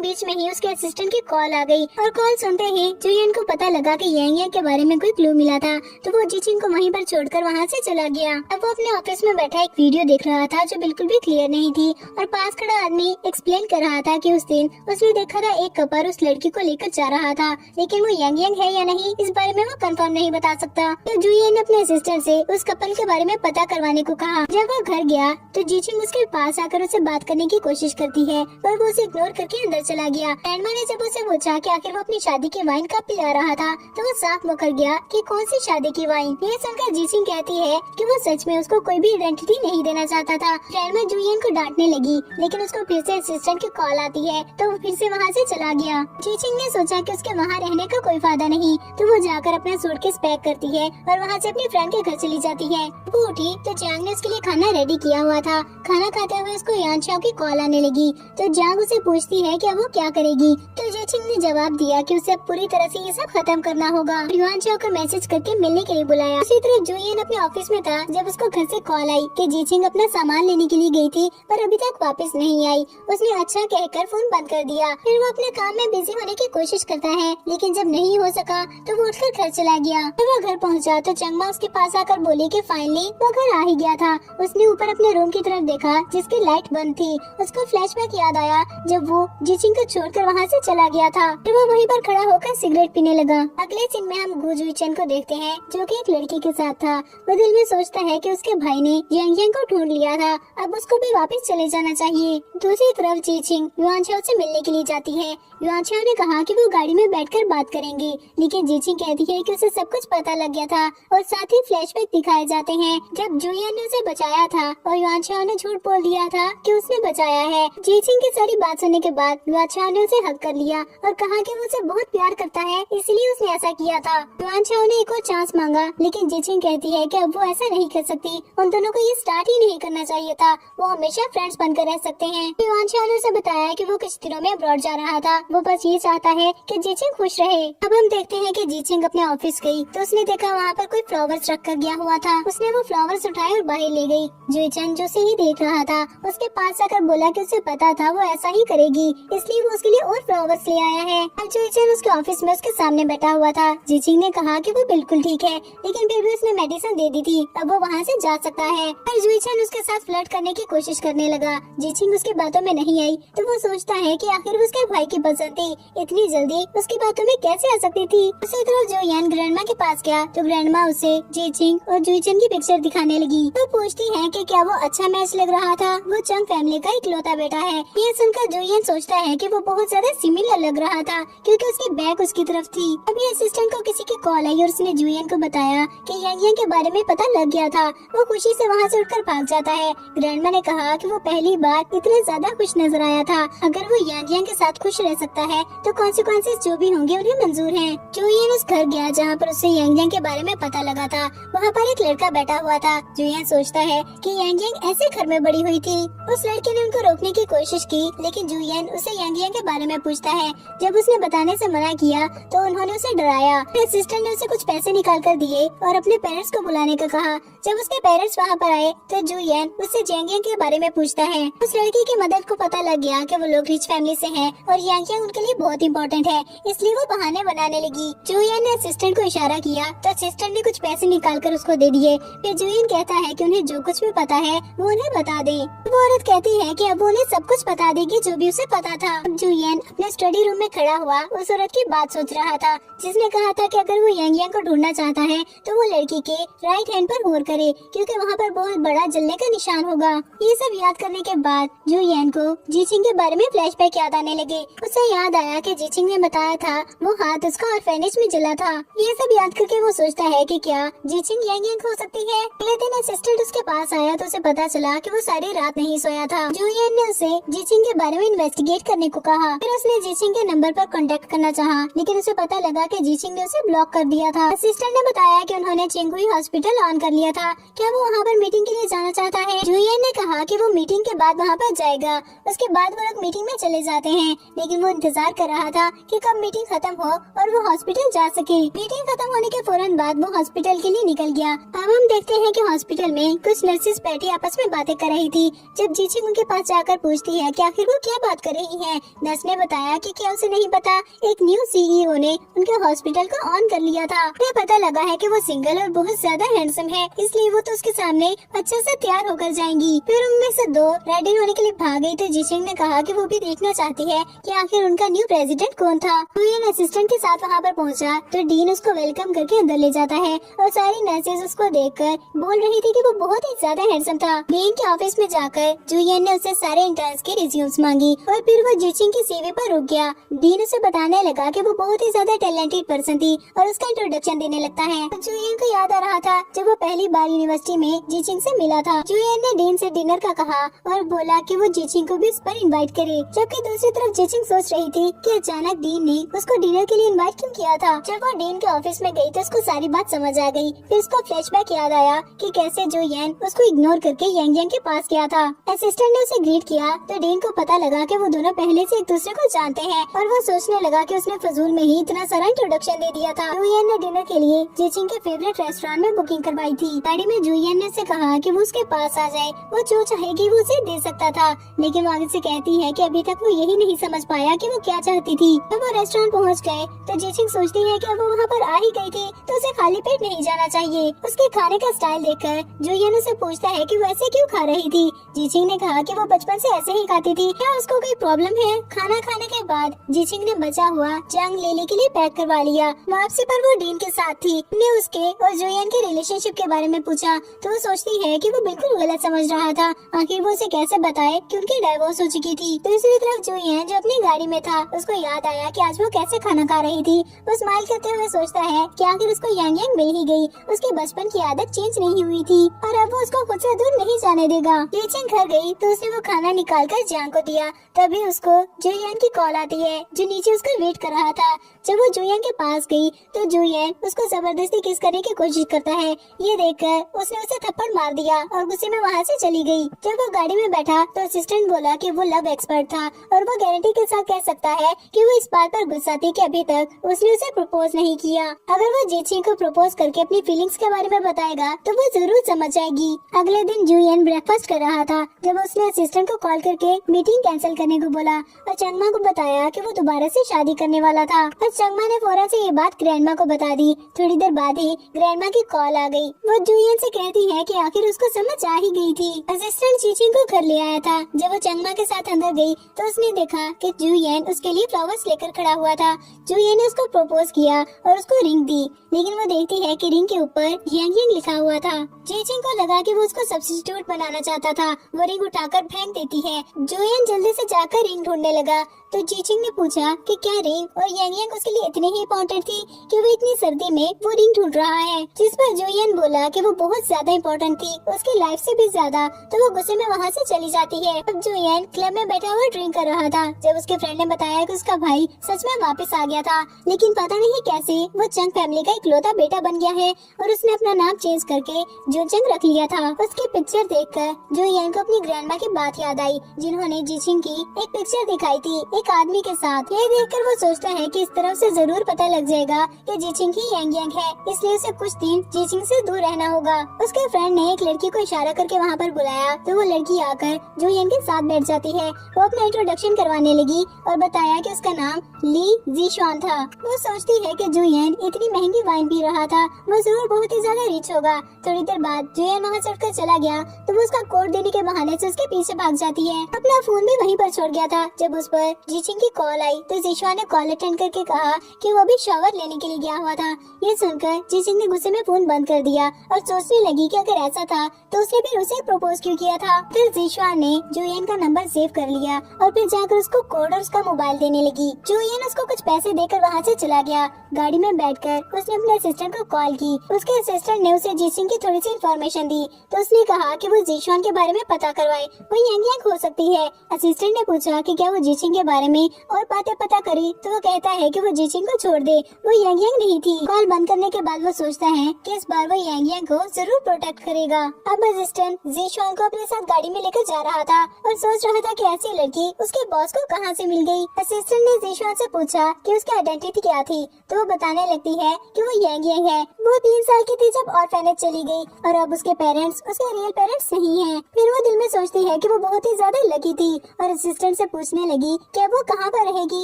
Speaker 1: बीच में ही उसके असिस्टेंट की कॉल आ गई और कॉल सुनते ही जुयन को पता लगा कि यांग यांग के बारे में कोई क्लू मिला था, तो वो जीचिंग को वहीं पर छोड़कर वहाँ से चला गया। अब वो अपने ऑफिस में बैठा एक वीडियो देख रहा था जो बिल्कुल भी क्लियर नहीं थी और पास खड़ा आदमी एक्सप्लेन कर रहा था कि उस दिन उसने देखा था एक कपल उस लड़की को लेकर जा रहा था, लेकिन वो यांग यांग है या नहीं इस बारे में वो कंफर्म नहीं बता सकता। तो जुयन ने अपने असिस्टेंट से उस कपल के बारे में पता करवाने को कहा। जब वो घर गया तो जीचिंग उसके पास आकर उससे बात करने की कोशिश करती है, पर वो उसे इग्नोर करके अंदर चला गया। ग्रैंडमा ने जब उसे पूछा कि आखिर वो अपनी शादी की वाइन कब पिला रहा था, तो वो साफ मुकर गया कि कौन सी शादी की वाइन। ये सुनकर जीचिंग कहती है कि वो सच में उसको कोई भी आइडेंटिटी नहीं देना चाहता था। ग्रैंडमा जुयन को डांटने लगी, लेकिन उसको फिर से असिस्टेंट की कॉल आती है, तो वो फिर से वहाँ से चला गया। जीचिंग ने सोचा कि उसके वहाँ रहने का कोई फायदा नहीं, तो वो जाकर अपना सूटकेस पैक करती है और वहाँ से अपनी फ्रेंड के घर चली जाती है। वो उठी तो जैंग ने उसके लिए खाना रेडी किया हुआ था। खाना खाते हुए उसको यानचाओ की कॉल आने लगी, तो जैंग उसे पूछती है कि अब वो क्या करेगी। तो जीचिंग ने जवाब दिया कि उसे पूरी तरह से ये सब खत्म करना होगा। यानचाओ को मैसेज करके मिलने के लिए बुलाया। उसी तरह जुयन अपने ऑफिस में था जब उसको घर से कॉल आई कि जीचिंग अपना सामान लेने के लिए गई थी, पर अभी तक वापस नहीं आई। उसने अच्छा कहकर फोन बंद कर दिया। फिर वो अपने काम में बिजी होने की कोशिश करता है, लेकिन जब नहीं हो सका तो वो उठकर घर चला गया। जब वो घर पहुंचा तो चंगमा उसके पास आकर बोली कि फाइनली वो घर आ ही गया था। उसने ऊपर अपने रूम की तरफ देखा जिसकी लाइट बंद थी। उसको फ्लैशबैक याद आया जब वो जीचिंग को छोड़कर वहाँ से चला गया था। फिर वो वहीं पर खड़ा होकर सिगरेट पीने लगा। अगले सीन में हम गु जुईचेन को देखते हैं जो कि एक लड़की के साथ था। वो दिल में सोचता है कि उसके भाई ने यांग यांग को ढूंढ लिया था, अब उसको भी वापस चले जाना चाहिए। दूसरी तरफ जीचिंग युआनचाओ से मिलने के लिए जाती है। युआनचाओ ने कहा कि वो गाड़ी में बैठकर बात करेंगे, लेकिन जीचिंग कहती है कि उसे सब कुछ पता लग गया था और साथ ही फ्लैशबैक दिखाए जाते हैं जब जुयन ने उसे बचाया था और युआनचाओ ने झूठ बोल दिया था कि उसने बचाया है। जीचिंग की सारी बात सुनने के बाद युआनचाओ ने उसे हक कर लिया और कहा कि वो उसे बहुत प्यार करता है, इसलिए उसने ऐसा किया था। युआनचाओ ने एक और चांस मांगा, लेकिन जीचिंग कहती है कि अब वो ऐसा नहीं कर सकती। उन दोनों को ये स्टार्ट ही नहीं करना चाहिए था, वो हमेशा फ्रेंड्स बनकर रह सकते हैं। युआनचाओ ने उसे बताया कि वो कुछ दिनों में अब्रॉड जा रहा था, वो बस ये चाहता है कि जीचिंग खुश रहे। अब हम देखते हैं कि जीचिंग अपने ऑफिस गई तो उसने देखा वहाँ पर कोई फ्लावर्स रख कर गया हुआ था। उसने वो फ्लावर्स उठाए और बाहर ले गई। जुईचेन जो उसे ही देख रहा था उसके पास आकर बोला कि उसे पता था वो ऐसा ही करेगी, इसलिए वो उसके लिए और फ्लावर्स ले आया है। अब जुईचेन उसके ऑफिस में उसके सामने बैठा हुआ था। जीचिंग ने कहा कि वो बिल्कुल ठीक है, लेकिन फिर भी उसने मेडिसिन दे दी थी, अब वो वहाँ से जा सकता है। पर जुईचेन उसके साथ फ्लर्ट करने की कोशिश करने लगा। जीचिंग उसकी बातों में नहीं आई तो वो सोचता है कि आखिर उसके भाई की पसंद थी, इतनी जल्दी उसकी बातों में कैसे आ सकती थी। उसी तरह जो यान ग्रैंडमा के पास गया तो ग्रैंडमा उसे जीचिंग और जुईचेन की पिक्चर दिखाने लगी। वो पूछती है कि क्या वो अच्छा मैच लग रहा था। वो चंग फैमिली का इकलौता बेटा है। ये सुनकर जुयन सोचता है कि वो बहुत ज्यादा सिमिलर लग रहा था क्योंकि उसकी बैग उसकी तरफ थी। अभी असिस्टेंट को किसी की कॉल आई और उसने जुयन को बताया कि यांग यांग के बारे में पता लग गया था। वो खुशी से वहाँ से उठकर भाग जाता है। ग्रैंडमा ने कहा कि वो पहली बार इतना ज्यादा खुश नजर आया था। अगर वो यांग यांग के साथ खुश रह सकता है तो कॉन्सिक्वेंसेस जो भी होंगे उन्हें मंजूर हैं। जुयन उस घर गया जहाँ पर उसे यांग यांग के बारे में पता लगा था। वहाँ पर एक लड़का बैठा हुआ था। जुयन सोचता है कि यांग यांग ऐसे घर में बड़ी हुई थी। उस लड़के ने उनको रोकने की कोशिश की, लेकिन जुयन उसे यांग यांग के बारे में पूछता है। जब उसने बताने से मना किया तो उन्होंने उसे डराया। असिस्टेंट ने उसे कुछ पैसे निकाल कर दिए और अपने पेरेंट्स को बुलाने का कहा। जब उसके पेरेंट्स वहाँ पर आए तो जुयन उससे यांग यांग के बारे में पूछता है। उस लड़की की मदद को पता लग गया कि वो लोग रिच फैमिली से हैं और यांग यांग उनके लिए बहुत इंपॉर्टेंट है, इसलिए वो बहाने बनाने लगी। जुयन ने असिस्टेंट को इशारा किया तो असिस्टेंट ने कुछ पैसे निकाल कर उसको दे दिए। फिर जुयन कहता है कि उन्हें जो कुछ भी पता है वो उन्हें बता दे। वो औरत कहती है कि अब वो उन्हें सब कुछ बता देगी जो भी उसे पता था। अब जुयन अपने स्टडी रूम में खड़ा हुआ उस औरत की बात सोच रहा था जिसने कहा था कि अगर वो यांग यांग को ढूंढना चाहता है तो वो लड़की के राइट हैंड पर गौर करे क्योंकि वहाँ पर बहुत बड़ा जलने का निशान होगा। ये सब याद करने के बाद जुयन को जीचिंग के बारे में फ्लैशबैक याद आने लगे। उसे याद आया कि जीचिंग ने बताया था वो हाथ उसका ऑर्फेनेज में जला था। ये सब याद करके वो सोचता है कि क्या जीचिंग यांग यांग हो सकती है। अगले दिन असिस्टेंट उसके पास आया तो उसे पता चला कि वो सारी रात नहीं सोया था। जुयन ने उसे जीचिंग के बारे में इन्वेस्टिगेट करने को कहा। फिर उसने जीचिंग के नंबर पर कांटेक्ट करना चाहा, लेकिन उसे पता लगा कि जीचिंग ने उसे ब्लॉक कर दिया था। असिस्टेंट ने बताया कि उन्होंने चिंगुई हॉस्पिटल ऑन कर लिया था। क्या वो वहाँ पर मीटिंग के लिए जाना चाहता है? जुयन ने कहा कि वो मीटिंग के बाद वहाँ पर जाएगा। उसके बाद वो लोग मीटिंग में चले जाते हैं, लेकिन वो इंतजार कर रहा था कि कब मीटिंग खत्म हो और वो हॉस्पिटल जा सके। मीटिंग खत्म होने के फौरन बाद वो हॉस्पिटल के लिए निकल गया। अब हम देखते हैं कि हॉस्पिटल में कुछ नर्सेस बैठी आपस में बातें कर रही थी। जब जीचिंग उनके पास जाकर पूछती है कि आखिर वो क्या बात कर रही है, नर्स ने बताया कि क्या उसे नहीं पता, एक न्यू सीईओ ने उनके हॉस्पिटल को ऑन कर लिया था। उन्हें पता लगा है कि वो सिंगल और बहुत ज्यादा हैंडसम है, इसलिए वो तो उसके सामने अच्छे से तैयार होकर जाएंगी। फिर उनमें से दो रेडी होने के लिए भाग गई तो जीचिंग ने कहा कि वो भी देखना चाहती है कि आखिर उनका न्यू प्रेसिडेंट कौन था। जुयन असिस्टेंट के साथ वहाँ पर पहुँचा तो डीन उसको वेलकम करके अंदर ले जाता है और सारी नर्सेज उसको देखकर बोल रही थी कि वो बहुत ही ज्यादा हैंडसम था। डीन के ऑफिस में जाकर जुयन ने उससे सारे इंटर्न्स के रिज्यूम्स मांगी और फिर वो जीचिंग की सीवी पर रुक गया। डीन उसे बताने लगा कि वो बहुत ही ज्यादा टैलेंटेड पर्सन थी और उसका इंट्रोडक्शन देने लगता है। जुयन को याद आ रहा था जब वो पहली बार यूनिवर्सिटी में जीचिंग से मिला था। जुयन ने डीन से डिनर का कहा और बोला कि वो जीचिंग को भी इस पर इनवाइट करे, जबकि दूसरी तरफ जीचिंग सोच रही थी कि अचानक डीन ने उसको डिनर के लिए इनवाइट क्यों किया था। जब वो डीन के ऑफिस में गई तो उसको सारी बात समझ आ गई। फिर उसको फ्लैशबैक याद आया कि कैसे जुयन उसको इग्नोर करके यांग यांग के पास गया था। असिस्टेंट ने उसे ग्रीट किया तो डीन को पता लगा कि वो दोनों पहले से एक दूसरे को जानते हैं और वो सोचने लगा कि उसने फजूल में ही इतना सारा इंट्रोडक्शन दे दिया था। जुयन ने डिनर के लिए जीचिंग के फेवरेट रेस्टोरेंट में बुकिंग करवाई थी। गाड़ी में जुयन ने उसे कहा कि वो उसके पास आ जाए, वो जो चाहेगी वो उसे दे सकता था, लेकिन वो आगे से कहती है कि अभी तक वो यही नहीं समझ पाया कि वो क्या चाहती थी। जब वो रेस्टोरेंट पहुंच गए तो जीचिंग सोचती है कि अब वो वहाँ पर आ ही गई थी तो उसे खाली पेट नहीं जाना चाहिए। उसके खाने का स्टाइल देखकर जुयन उसे पूछता है कि वो ऐसे क्यों खा रही थी। जीचिंग ने कहा कि वो बचपन से ऐसे ही खाती थी, क्या उसको कोई प्रॉब्लम है। खाना खाने के बाद जीचिंग ने बचा हुआ जंग लेने के लिए पैक करवा लिया। वापसी पर वो डीन के साथ थी। ने उसके और जुयन के रिलेशनशिप के बारे में पूछा तो वो सोचती है कि वो बिल्कुल गलत समझ रहा था। आखिर वो उसे कैसे बताए कि उनकी डाइवोर्स हो चुकी थी। दूसरी तरफ जुयन जो अपनी गाड़ी में था उसको याद आया कि आज वो कैसे खाना खा रही थी। वो स्माइल करते हुए सोचता है कि आखिर उसको यांग यांग मिल ही गई। उसके बचपन की आदत चेंज नहीं हुई थी और अब वो उसको खुद से दूर नहीं जाने देगा। जीचिंग घर गई तो उसने वो खाना निकाल कर जियांग को दिया। तभी उसको जुयन की कॉल आती है जो नीचे उसका वेट कर रहा था। जब वो जुयन के पास गई तो जुयन उसको जबरदस्ती किस करने की कोशिश करता है। ये देखकर उसने उसे थप्पड़ मार दिया और गुस्से में वहाँ से चली गई। जब वो गाड़ी में बैठा तो असिस्टेंट बोला कि वो लव एक्सपर्ट था और वो गारंटी के साथ कह सकता है कि वो इस बात पर गुस्सा थी कि अभी तक उसने उसे प्रपोज नहीं किया। अगर वो जीचिंग को प्रपोज करके अपनी फीलिंग्स के बारे में बताएगा तो वो जरूर समझ जाएगी। अगले दिन जुयन ब्रेकफास्ट कर रहा था जब उसने असिस्टेंट को कॉल करके मीटिंग कैंसिल करने को बोला और चंगमा को बताया कि वो दोबारा से शादी करने वाला था। और चंगमा ने फौरन से ये बात ग्रैंडमा को बता दी। थोड़ी देर बाद ही ग्रैंडमा की कॉल आ गई। वो जुयन से कहती है कि आखिर उसको समझ आ ही गई थी। असिस्टेंट जीचिंग को घर ले आया था। जब वो चंगमा के साथ अंदर गई तो उसने देखा कि जुयन उसके लिए फ्लावर्स लेकर खड़ा हुआ था। जुयन ने उसको प्रपोज किया और उसको रिंग दी, लेकिन वो देखती है कि रिंग के ऊपर यांग यांग लिखा हुआ था। जीचिंग को लगा कि वो उसको सब्स्टिट्यूट बनाना चाहता था। वो रिंग उठाकर फेंक देती है। जुयन जल्दी से जाकर रिंग ढूंढने लगा तो जीचिंग ने पूछा कि क्या रिंग और यांग यांग उसके लिए इतनी ही इम्पोर्टेंट थी कि वो इतनी सर्दी में वो रिंग ढूंढ रहा है। जिस पर जुयन बोला कि वो बहुत ज्यादा इम्पोर्टेंट थी, उसकी लाइफ से भी ज्यादा। तो वो गुस्से में वहाँ से चली जाती है। अब जुयन क्लब में बैठा हुआ ड्रिंक कर रहा था जब उसके फ्रेंड ने बताया कि उसका भाई सच में वापस आ गया था, लेकिन पता नहीं कैसे वो चंग फैमिली का इकलौता बेटा बन गया है और उसने अपना नाम चेंज करके जोचंग रख लिया था। उसकी पिक्चर देखकर जुयन को अपनी ग्रैंडमा की बात याद आई जिन्होंने जीचिंग की एक पिक्चर दिखाई थी एक आदमी के साथ। ये देखकर वो सोचता है कि इस तरफ से जरूर पता लग जाएगा कि जीचिंग ही यांग यांग है, इसलिए उसे कुछ दिन जीचिंग से दूर रहना होगा। उसके फ्रेंड ने एक लड़की को इशारा करके वहाँ पर बुलाया तो वो लड़की आकर जुयन के साथ बैठ जाती है। वो अपना इंट्रोडक्शन करवाने लगी और बताया कि उसका नाम ली जीशुआन था। वो सोचती है कि जुयन इतनी महंगी वाइन पी रहा था, वो जरूर बहुत ही ज्यादा रिच होगा। थोड़ी देर बाद जुयन वहाँ से उठकर चला गया तो वो उसका कोड देने के बहाने से उसके पीछे भाग जाती है। अपना फोन भी वहीं पर छोड़ गया था। जब उस पर जीचिंग की कॉल आई तो जीशुआन ने कॉल अटेंड करके कहा कि वो अभी शावर लेने के लिए गया हुआ था। ये सुनकर जीचिंग ने गुस्से में फोन बंद कर दिया और सोचने लगी कि अगर ऐसा था तो उसने फिर उसे प्रपोज क्यों किया था। फिर जीशुआन ने जुयन का नंबर सेव कर लिया और फिर जाकर उसको कोड और उसका मोबाइल देने लगी। जुयन उसको कुछ पैसे देकर वहाँ से चला गया। गाड़ी में में बैठकर उसने अपने असिस्टेंट को कॉल की। उसके असिस्टेंट ने उसे जीसिंग की थोड़ी सी इन्फॉर्मेशन दी तो उसने कहा कि वो जीशुआन के बारे में पता करवाए, वो यांग यांग हो सकती है। असिस्टेंट ने पूछा कि क्या वो जीचिंग के बारे में और बातें पता करी तो वो कहता है कि वो जीचिंग को छोड़ दे, वो यांग यांग नहीं थी। कॉल बंद करने के बाद वो सोचता है कि इस बार वो यांग यांग को जरूर प्रोटेक्ट करेगा। अब असिस्टेंट जीशुआन को अपने साथ गाड़ी में लेकर जा रहा था और सोच रहा था कि ऐसी लड़की उसके बॉस को कहाँ से मिल गई। असिस्टेंट ने जीशुआन से पूछा कि उसकी आइडेंटिटी क्या थी तो वो बताने लगती है कि वो यांग यांग है। वो 3 साल की थी जब ऑर्फेनेज चली गई और अब उसके पेरेंट्स उसके रियल पेरेंट्स नहीं हैं। फिर वो दिल में सोचती है कि वो बहुत ही ज्यादा लकी थी और असिस्टेंट से पूछने लगी कि अब वो कहाँ पर रहेगी।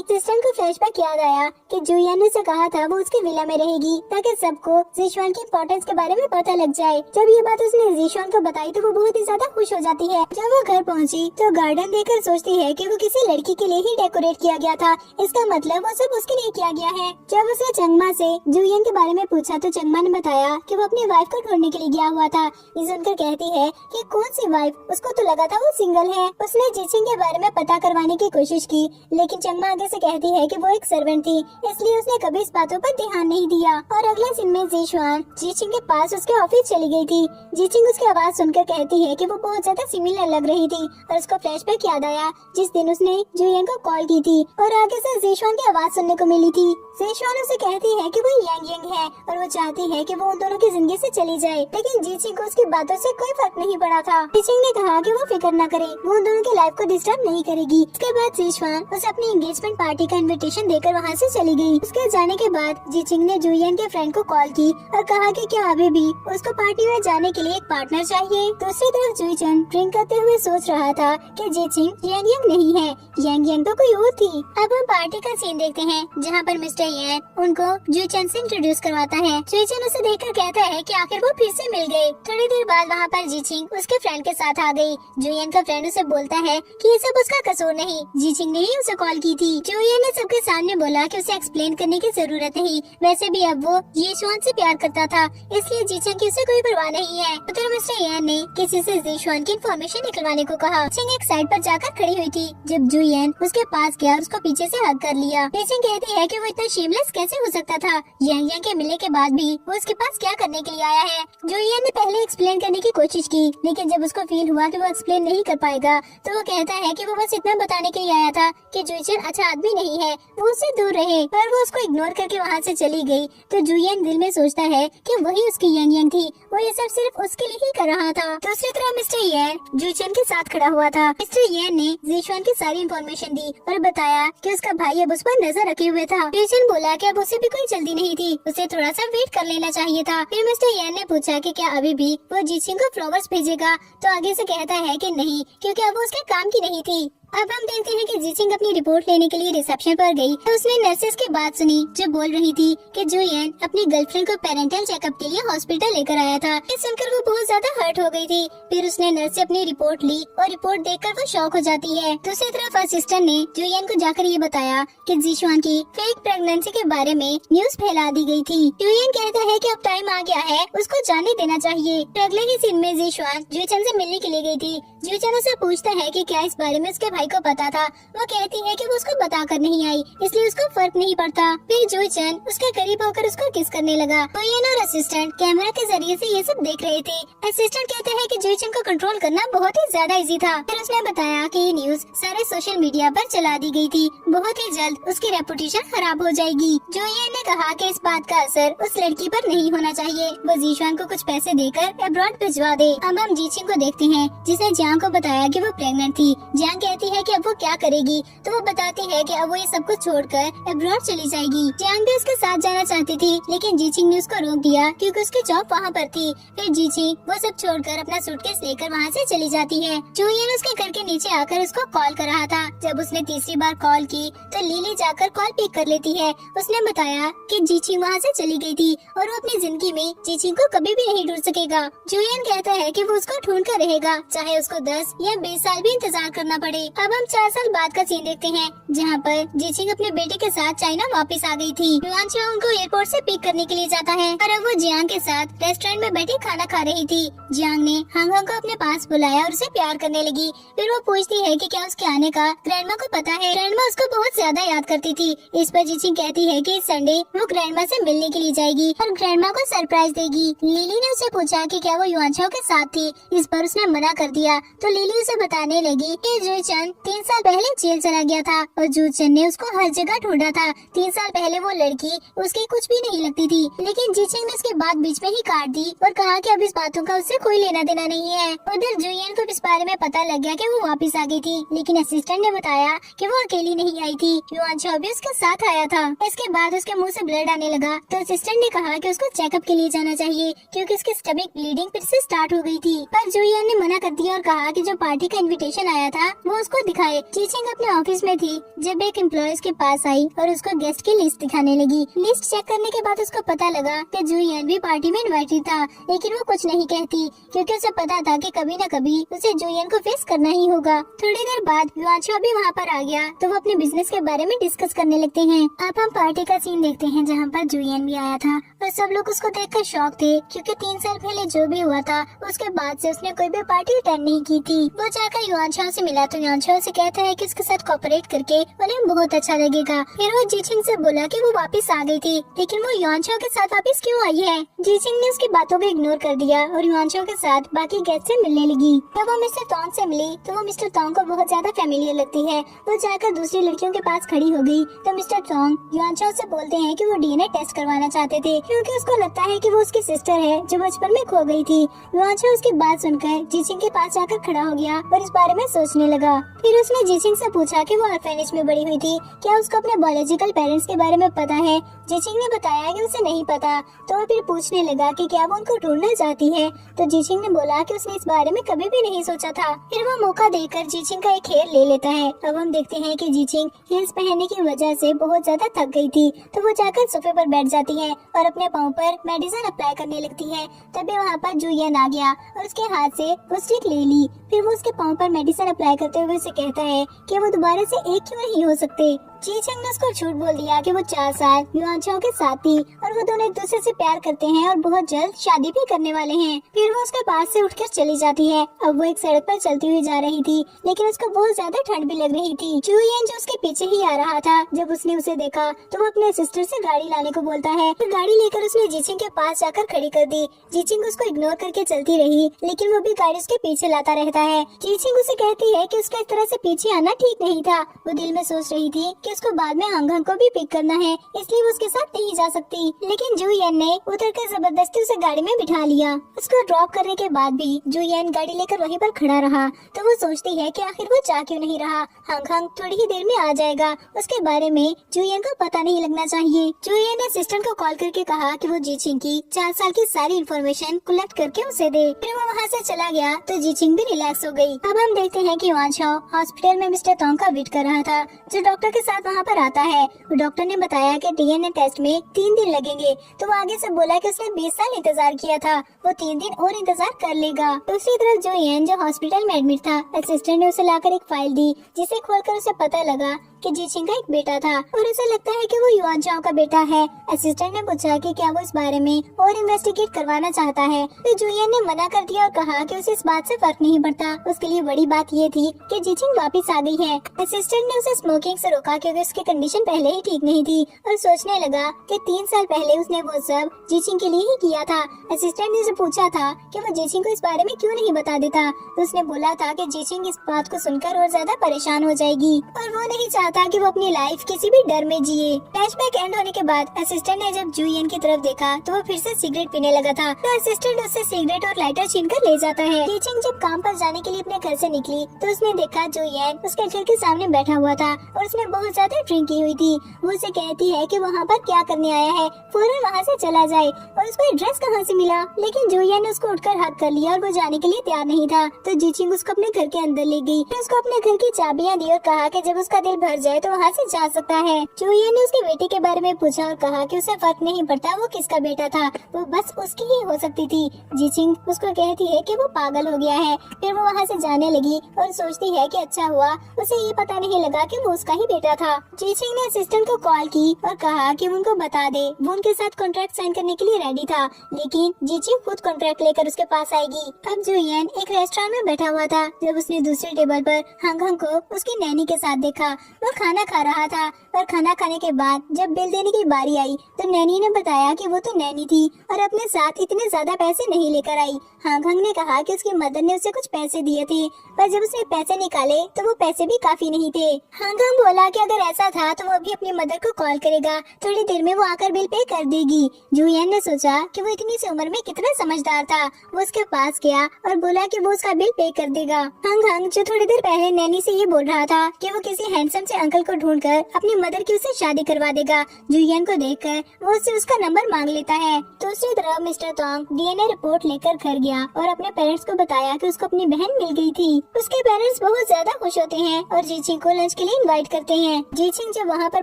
Speaker 1: असिस्टेंट को फ्लैशबैक याद आया कि जुलियन ने उसे कहा था वो उसके विला में रहेगी ताकि सबको जीशुआन की इम्पोर्टेंस के बारे में पता लग जाए। जब ये बात उसने जीशुआन को बताई तो वो बहुत ही ज्यादा खुश हो जाती है। जब वो घर पहुंची तो गार्डन देखकर सोचती है कि वो किसी लड़की के लिए ही डेकोरेट किया गया था, इसका मतलब वो सब उसके लिए किया गया है। जब उसने चंगमा से जुलियन के बारे में पूछा तो चंगमा ने बताया कि वो अपनी वाइफ को ढूंढने के लिए गया हुआ था। ये सुनकर कहती है कि कौन सी वाइफ, उसको तो लगा था वो सिंगल है। उसने जीचिंग के बारे में पता करवाने की कोशिश की लेकिन चंगमा आगे से कहती है कि वो एक सर्वेंट थी, इसलिए उसने कभी इस बातों पर ध्यान नहीं दिया। और अगले दिन में जीशुआन जीचिंग के पास उसके ऑफिस चली गई थी। जीचिंग उसकी आवाज सुनकर कहती है कि वो बहुत ज्यादा सिमिलर लग रही थी और उसको फ्लैशबैक याद आया जिस दिन उसने जुलियन को कॉल की थी और आगे से जीशुआन की आवाज सुनने को मिली थी। जीशुआन उसे कहती है कि वो यांग यांग है और वो चाहती है कि वो उन दोनों की जिंदगी से चली जाए, लेकिन जीचिंग को उसकी बातों से कोई फर्क नहीं पड़ा था। जीचिंग ने कहा कि वो फिक्र न करे, वो उन दोनों की लाइफ को डिस्टर्ब नहीं करेगी। उसके बाद जीशुआन उसे अपनी एंगेजमेंट पार्टी का इनविटेशन देकर वहाँ से चली गई। उसके जाने के बाद जीचिंग ने जुलियन के फ्रेंड को कॉल की और कहा कि क्या अभी भी उसको पार्टी में जाने के लिए एक पार्टनर चाहिए। दूसरी तरफ जुईचन ड्रिंक करते हुए सोच रहा था कि जीचिंग यांग यांग नहीं है, यांग यांग तो कोई और थी। अब हम पार्टी का सीन देखते हैं जहाँ पर मिस्टर येन उनको जुईचन से इंट्रोड्यूस करवाता है। जुईचन उसे देखकर कहता है कि आखिर वो फिर से मिल गए। थोड़ी देर बाद वहाँ पर जीचिंग उसके फ्रेंड के साथ आ गई। जुयन का फ्रेंड उसे बोलता है कि ये सब उसका कसूर नहीं, जीचिंग ने ही उसे कॉल की थी। जुयन ने सबके सामने बोला कि उसे एक्सप्लेन करने की जरूरत नहीं, वैसे भी अब वो जीशुआन से प्यार करता था, इसलिए जीचिंग की उसे कोई परवाह नहीं है। उधर मिस्टर येन ने किसी से जीशुआन की इन्फॉर्मेशन निकलवाने को कहा। जीचिंग एक साइड पर जाकर खड़ी हुई थी जब जुयन उसके पास गया और उसको पीछे से हग कर लिया। जीचिंग कहती है कि वो इतना शेमलेस कैसे हो सकता था, यांग यांग के मिलने के बाद भी वो उसके पास क्या करने के लिए आया है। जुयन ने पहले एक्सप्लेन करने की कोशिश की लेकिन जब उसको फील हुआ कि वो एक्सप्लेन नहीं कर पाएगा तो वो कहता है कि वो बस इतना बताने के लिए आया था कि जुईचन अच्छा आदमी नहीं है, वो उससे दूर रहे। पर वो उसको इग्नोर करके वहाँ से चली गई तो जुयन दिल में सोचता है कि वही उसकी यांग यांग थी, वो ये सब सिर्फ उसके लिए ही कर रहा था। दूसरी तरफ मिस्टर येन जुईचन के साथ खड़ा हुआ था। मिस्टर येन ने जीशुआन की सारी इन्फॉर्मेशन दी और बताया कि उसका भाई अब उस पर नजर रखे हुए था। जुईचन बोला कि अब उसे भी कोई जल्दी नहीं थी, उसे थोड़ा सा वेट कर लेना चाहिए था। फिर मिस्टर येन ने पूछा कि क्या अभी भी वो जीचिंग को फ्लावर्स भेजेगा तो आगे से कहता है कि नहीं, क्योंकि अब वो उसके काम की नहीं थी। अब हम देखते हैं कि जीचिंग अपनी रिपोर्ट लेने के लिए रिसेप्शन पर गई तो उसने नर्सेस की बात सुनी जो बोल रही थी कि जुयन अपनी गर्लफ्रेंड को पेरेंटल चेकअप के लिए हॉस्पिटल लेकर आया था। ये सुनकर वो बहुत ज्यादा हर्ट हो गई थी। फिर उसने नर्स से अपनी रिपोर्ट ली और रिपोर्ट देखकर वो शॉक हो जाती है। दूसरी तरफ असिस्टेंट ने जुयन को जाकर ये बताया कि जीशुआन की फेक प्रेगनेंसी के बारे में न्यूज फैला दी गई थी। जुयन कहता है कि अब टाइम आ गया है, उसको जाने देना चाहिए। अगले ही सीन में जीशुआन जुईचन से मिलने के लिए गई थी। जुईचन उसे पूछता है कि क्या इस बारे में उसके भाई को पता था। वो कहती है कि वो उसको बताकर नहीं आई इसलिए उसको फर्क नहीं पड़ता। फिर जुईचन उसके करीब होकर उसको किस करने लगा। जुयन और असिस्टेंट कैमरा के जरिए से ये सब देख रहे थे। असिस्टेंट कहते हैं कि जुईचन को कंट्रोल करना बहुत ही ज्यादा इजी था। फिर उसने बताया कि ये न्यूज सारे सोशल मीडिया पर चला दी गई थी, बहुत ही जल्द उसकी रेपुटेशन खराब हो जाएगी। जुयन ने कहा कि इस बात का असर उस लड़की पर नहीं होना चाहिए, वो जीशुआन को कुछ पैसे देकर अब्रॉड भिजवा दे। अब हम जीचिंग को देखते हैं जिसने जियांग को बताया कि वो प्रेग्नेंट थी। जियांग कहती है कि अब वो क्या करेगी तो वो बताती है कि अब वो ये सब कुछ छोड़कर अब्रॉड चली जाएगी। जियांग भी उसके साथ जाना चाहती थी लेकिन जीचिंग ने उसको रोक दिया क्योंकि उसकी जॉब वहाँ पर थी। फिर जीचिंग वो सब छोड़कर अपना सूटकेस लेकर वहाँ से चली जाती है। जुयन उसके घर के नीचे आकर उसको कॉल कर रहा था। जब उसने तीसरी बार कॉल की तो लिली जाकर कॉल पिक कर लेती है। उसने बताया कि जीचिंग वहाँ से चली गई थी और वो अपनी जिंदगी में जीचिंग को कभी भी नहीं ढूंढ सकेगा। जुयन कहता है कि वो उसको ढूंढ कर रहेगा चाहे उसको 10 या 20 साल भी इंतजार करना पड़े। अब हम 4 साल बाद का सीन देखते हैं, जहाँ पर जीचिंग अपने बेटे के साथ चाइना वापस आ गई थी। युआनचाओ उनको एयरपोर्ट से पिक करने के लिए जाता है और अब वो जियांग के साथ रेस्टोरेंट में बैठी खाना खा रही थी। जियांग ने हांगकांग को अपने पास बुलाया और उसे प्यार करने लगी। फिर वो पूछती है कि क्या उसके आने का ग्रैंडमा को पता है। ग्रैंडमा उसको बहुत ज्यादा याद करती थी। इस पर जीचिंग कहती है कि इस संडे वो ग्रैंडमा से मिलने के लिए जाएगी और ग्रैंडमा को सरप्राइज देगी। लिली ने उसे पूछा कि क्या वो युआनचाओ के साथ थी। इस पर उसने मना कर दिया तो लिली उसे बताने लगी कि जूचन 3 साल पहले जेल चला गया था और जूचन ने उसको हर जगह ढूंढा था। 3 साल पहले वो लड़की उसकी कुछ भी नहीं लगती थी, लेकिन जीचिंग ने उसकी बात बीच में ही काट दी और कहा कि अब इस बातों का उससे कोई लेना देना नहीं है। उधर जुयन को इस बारे में पता लग गया कि वो वापस आ गई थी, लेकिन असिस्टेंट ने बताया कि वो अकेली नहीं आई थी, युआनचाओ भी उसके साथ आया था। इसके बाद उसके मुंह से ब्लड आने लगा तो असिस्टेंट ने कहा कि उसको चेकअप के लिए जाना चाहिए क्योंकि उसकी स्टमक ब्लीडिंग फिर से स्टार्ट हो गई थी। पर जुयन ने मना कर दिया और कहा कि जो पार्टी का इनविटेशन आया था वो उसको दिखाए। जीचिंग अपने ऑफिस में थी जब एक एम्प्लॉय के पास आई और उसको गेस्ट की लिस्ट दिखाने लगी। लिस्ट चेक करने के बाद उसको पता लगा कि जुयन भी पार्टी में इनवाइटेड था, लेकिन वो कुछ नहीं कहती क्योंकि उसे पता था कि कभी न कभी उसे जुयन को फेस करना ही होगा। थोड़ी देर बाद युआनचाओ भी वहाँ पर आ गया तो वो अपने बिजनेस के बारे में डिस्कस करने लगते हैं। अब हम पार्टी का सीन देखते हैं जहाँ पर जुयन भी आया था और सब लोग उसको देखकर शॉक थे क्योंकि 3 साल पहले जो भी हुआ था उसके बाद से उसने कोई भी पार्टी अटेंड नहीं की थी। वो जाकर युआनचाओ से मिला तो युआनचाओ से कहता है कि उसके साथ कोऑपरेट करके उन्हें बहुत अच्छा लगेगा। फिर वो जीचिंग से बोला कि वो वापस आ गई थी, लेकिन वो युआनचाओ के साथ वापस क्यों आई है। जीचिंग ने उसकी बातों को इग्नोर कर दिया और युआनचाओ के साथ बाकी गेस्ट से मिलने लगी। जब वो मिस्टर टोंग से मिली तो वो मिस्टर टोंग को बहुत ज्यादा फैमिलियर लगती है। वो जाकर दूसरी लड़कियों के पास खड़ी हो गई तो मिस्टर टोंग युआनचाओ से बोलते हैं कि वो डीएनए टेस्ट करवाना चाहते थे क्योंकि उसको लगता है कि वो उसकी सिस्टर है जो बचपन में खो गई थी। युआनचाओ उसकी बात सुनकर जीचिंग के पास जाकर खड़ा हो गया और इस बारे में सोचने लगा। फिर उसने जीचिंग से पूछा कि वो ऑर्फेनेज में बड़ी हुई थी, क्या उसको अपने बायोलॉजिकल पेरेंट्स के बारे में पता है। जीचिंग ने बताया कि उसे नहीं पता तो वो फिर पूछने लगा कि क्या वो उनको ढूंढना चाहती है तो जीचिंग ने बोला कि उसने इस बारे में कभी भी नहीं सोचा था। फिर वो मौका देकर जीचिंग का एक हेयर ले लेता है। अब हम देखते हैं कि जीचिंग हील्स पहनने की वजह से बहुत ज्यादा थक गई थी तो वो जाकर सोफे पर बैठ जाती है और अपने पाँव पर मेडिसिन अप्लाई करने लगती है। तभी वहाँ पर जुयन आ गया और उसके हाथ से वो स्टिक ले ली। फिर वो उसके पाँव पर मेडिसिन अप्लाई करते हुए उसे कहता है कि वो दोबारा से एक क्यों नहीं हो सकते। जीचिंग ने उसको झूठ बोल दिया कि वो 4 साल युआनचाओ के साथ थी और वो दोनों एक दूसरे से प्यार करते हैं और बहुत जल्द शादी भी करने वाले हैं। फिर वो उसके पास से उठकर चली जाती है। अब वो एक सड़क पर चलती हुई जा रही थी, लेकिन उसको बहुत ज्यादा ठंड भी लग रही थी। जुयन जो उसके पीछे ही आ रहा था, जब उसने उसे देखा तो वो अपने सिस्टर से गाड़ी लाने को बोलता है। फिर गाड़ी लेकर उसने जीचिंग के पास जाकर खड़ी कर दी। जीचिंग उसको इग्नोर करके चलती रही, लेकिन वो भी गाड़ी उसके पीछे लाता रहता है। जीचिंग उसे कहती है कि उसका इस तरह से पीछे आना ठीक नहीं था। वो दिल में सोच रही थी कि उसको बाद में हांगकांग को भी पिक करना है, इसलिए वो उसके साथ नहीं जा सकती। लेकिन जुयन ने उतरकर जबरदस्ती उसे गाड़ी में बिठा लिया। उसको ड्रॉप करने के बाद भी जुयन गाड़ी लेकर वहीं पर खड़ा रहा तो वो सोचती है कि आखिर वो जा क्यों नहीं रहा। हांगकांग थोड़ी ही देर में आ जाएगा, उसके बारे में जुयन को पता नहीं लगना चाहिए। जुयन ने असिस्टेंट को कॉल करके कहा कि वो जीचिंग की 4 साल की सारी इन्फॉर्मेशन कलेक्ट करके उसे दे। फिर वो वहाँ से चला गया तो जीचिंग भी रिलैक्स हो गई। अब हम देखते हैं कि युआनचाओ हॉस्पिटल में मिस्टर टोंग का वेट कर रहा था जो डॉक्टर के साथ वहाँ पर आता है। डॉक्टर ने बताया कि डीएनए टेस्ट में 3 दिन लगेंगे तो वो आगे से बोला कि उसने 20 साल इंतजार किया था, वो 3 दिन और इंतजार कर लेगा। दूसरी तरफ जुयन जो हॉस्पिटल में एडमिट था, असिस्टेंट ने उसे लाकर एक फाइल दी जिसे खोलकर उसे पता लगा कि जीचिंग का एक बेटा था और उसे लगता है कि वो युआनचाओ का बेटा है। असिस्टेंट ने पूछा कि क्या वो इस बारे में और इन्वेस्टिगेट करवाना चाहता है तो जुयन ने मना कर दिया और कहा कि उसे इस बात से फर्क नहीं पड़ता। उसके लिए बड़ी बात ये थी कि जीचिंग वापस आ गई है। असिस्टेंट ने उसे स्मोकिंग से रोका क्योंकि उसकी कंडीशन पहले ही ठीक नहीं थी और सोचने लगा कि 3 साल पहले उसने वो सब जीचिंग के लिए ही किया था। असिस्टेंट ने उसे पूछा था कि वो जीचिंग को इस बारे में क्यों नहीं बता देता तो उसने बोला था कि जीचिंग इस बात को सुनकर और ज्यादा परेशान हो जाएगी और वो नहीं चाहता कि वो अपनी लाइफ किसी भी डर में जिए। फ्लैशबैक एंड होने के बाद असिस्टेंट ने जब जुयन की तरफ देखा तो वो फिर से सिगरेट पीने लगा था तो असिस्टेंट उससे सिगरेट और लाइटर छीन कर ले जाता है। जीचिंग जब काम पर जाने के लिए अपने घर से निकली तो उसने देखा जुयन उसके घर के सामने बैठा हुआ था और उसने बहुत ज्यादा ड्रिंक की हुई थी। वो उसे कहती है कि वहाँ पर क्या करने आया है, फौरन वहाँ से चला जाए और उसको ये ड्रेस कहाँ से मिला। लेकिन जुयन ने उसको उठकर हक कर लिया और वो जाने के लिए तैयार नहीं था तो जीचिंग उसको अपने घर के अंदर ले गई। उसको अपने घर की चाबियाँ दी और कहा कि जब उसका दिल भर जाए तो वहाँ से जा सकता है। जुहियन ने उसके बेटे के बारे में पूछा और कहा कि उसे फर्क नहीं पड़ता वो किसका बेटा था, वो बस उसकी ही हो सकती थी। जीचिंग उसको कहती है कि वो पागल हो गया है। फिर वो वहाँ से जाने लगी और सोचती है कि अच्छा हुआ उसे ये पता नहीं लगा कि वो उसका ही बेटा था। जीचिंग ने असिस्टेंट को कॉल की और कहा कि उनको बता दे वो उनके साथ कॉन्ट्रैक्ट साइन करने के लिए रेडी था, लेकिन जीचिंग खुद कॉन्ट्रैक्ट लेकर उसके पास आएगी। अब जुहियन एक रेस्टोरेंट में बैठा हुआ था जब उसने दूसरे टेबल पर हांगकांग को उसकी नैनी के साथ देखा। वो खाना खा रहा था और खाना खाने के बाद जब बिल देने की बारी आई तो नैनी ने बताया कि वो तो नैनी थी और अपने साथ इतने ज्यादा पैसे नहीं लेकर आई। हांगकांग ने कहा कि उसकी मदर ने उसे कुछ पैसे दिए थे, पर जब उसने पैसे निकाले तो वो पैसे भी काफी नहीं थे। हांगकांग बोला कि अगर ऐसा था तो वो अभी अपनी मदर को कॉल करेगा, थोड़ी देर में वो आकर बिल पे कर देगी। जुहियन ने सोचा कि वो इतनी सी उम्र में कितना समझदार था। वो उसके पास गया और बोला कि वो उसका बिल पे कर देगा। हांगकांग जो थोड़ी देर पहले नैनी से ये बोल रहा था कि वो किसी हैंडसम से अंकल को ढूंढकर अपनी मदर की उससे शादी करवा देगा, जुहियन को देखकर वो उससे उसका नंबर मांग लेता है। दूसरी तरफ मिस्टर तोंग डीएनए रिपोर्ट लेकर घर गया और अपने पेरेंट्स को बताया कि उसको अपनी बहन मिल गई थी। उसके पेरेंट्स बहुत ज्यादा खुश होते हैं और जीचिंग को लंच के लिए इनवाइट करते हैं। जीचिंग जब वहाँ पर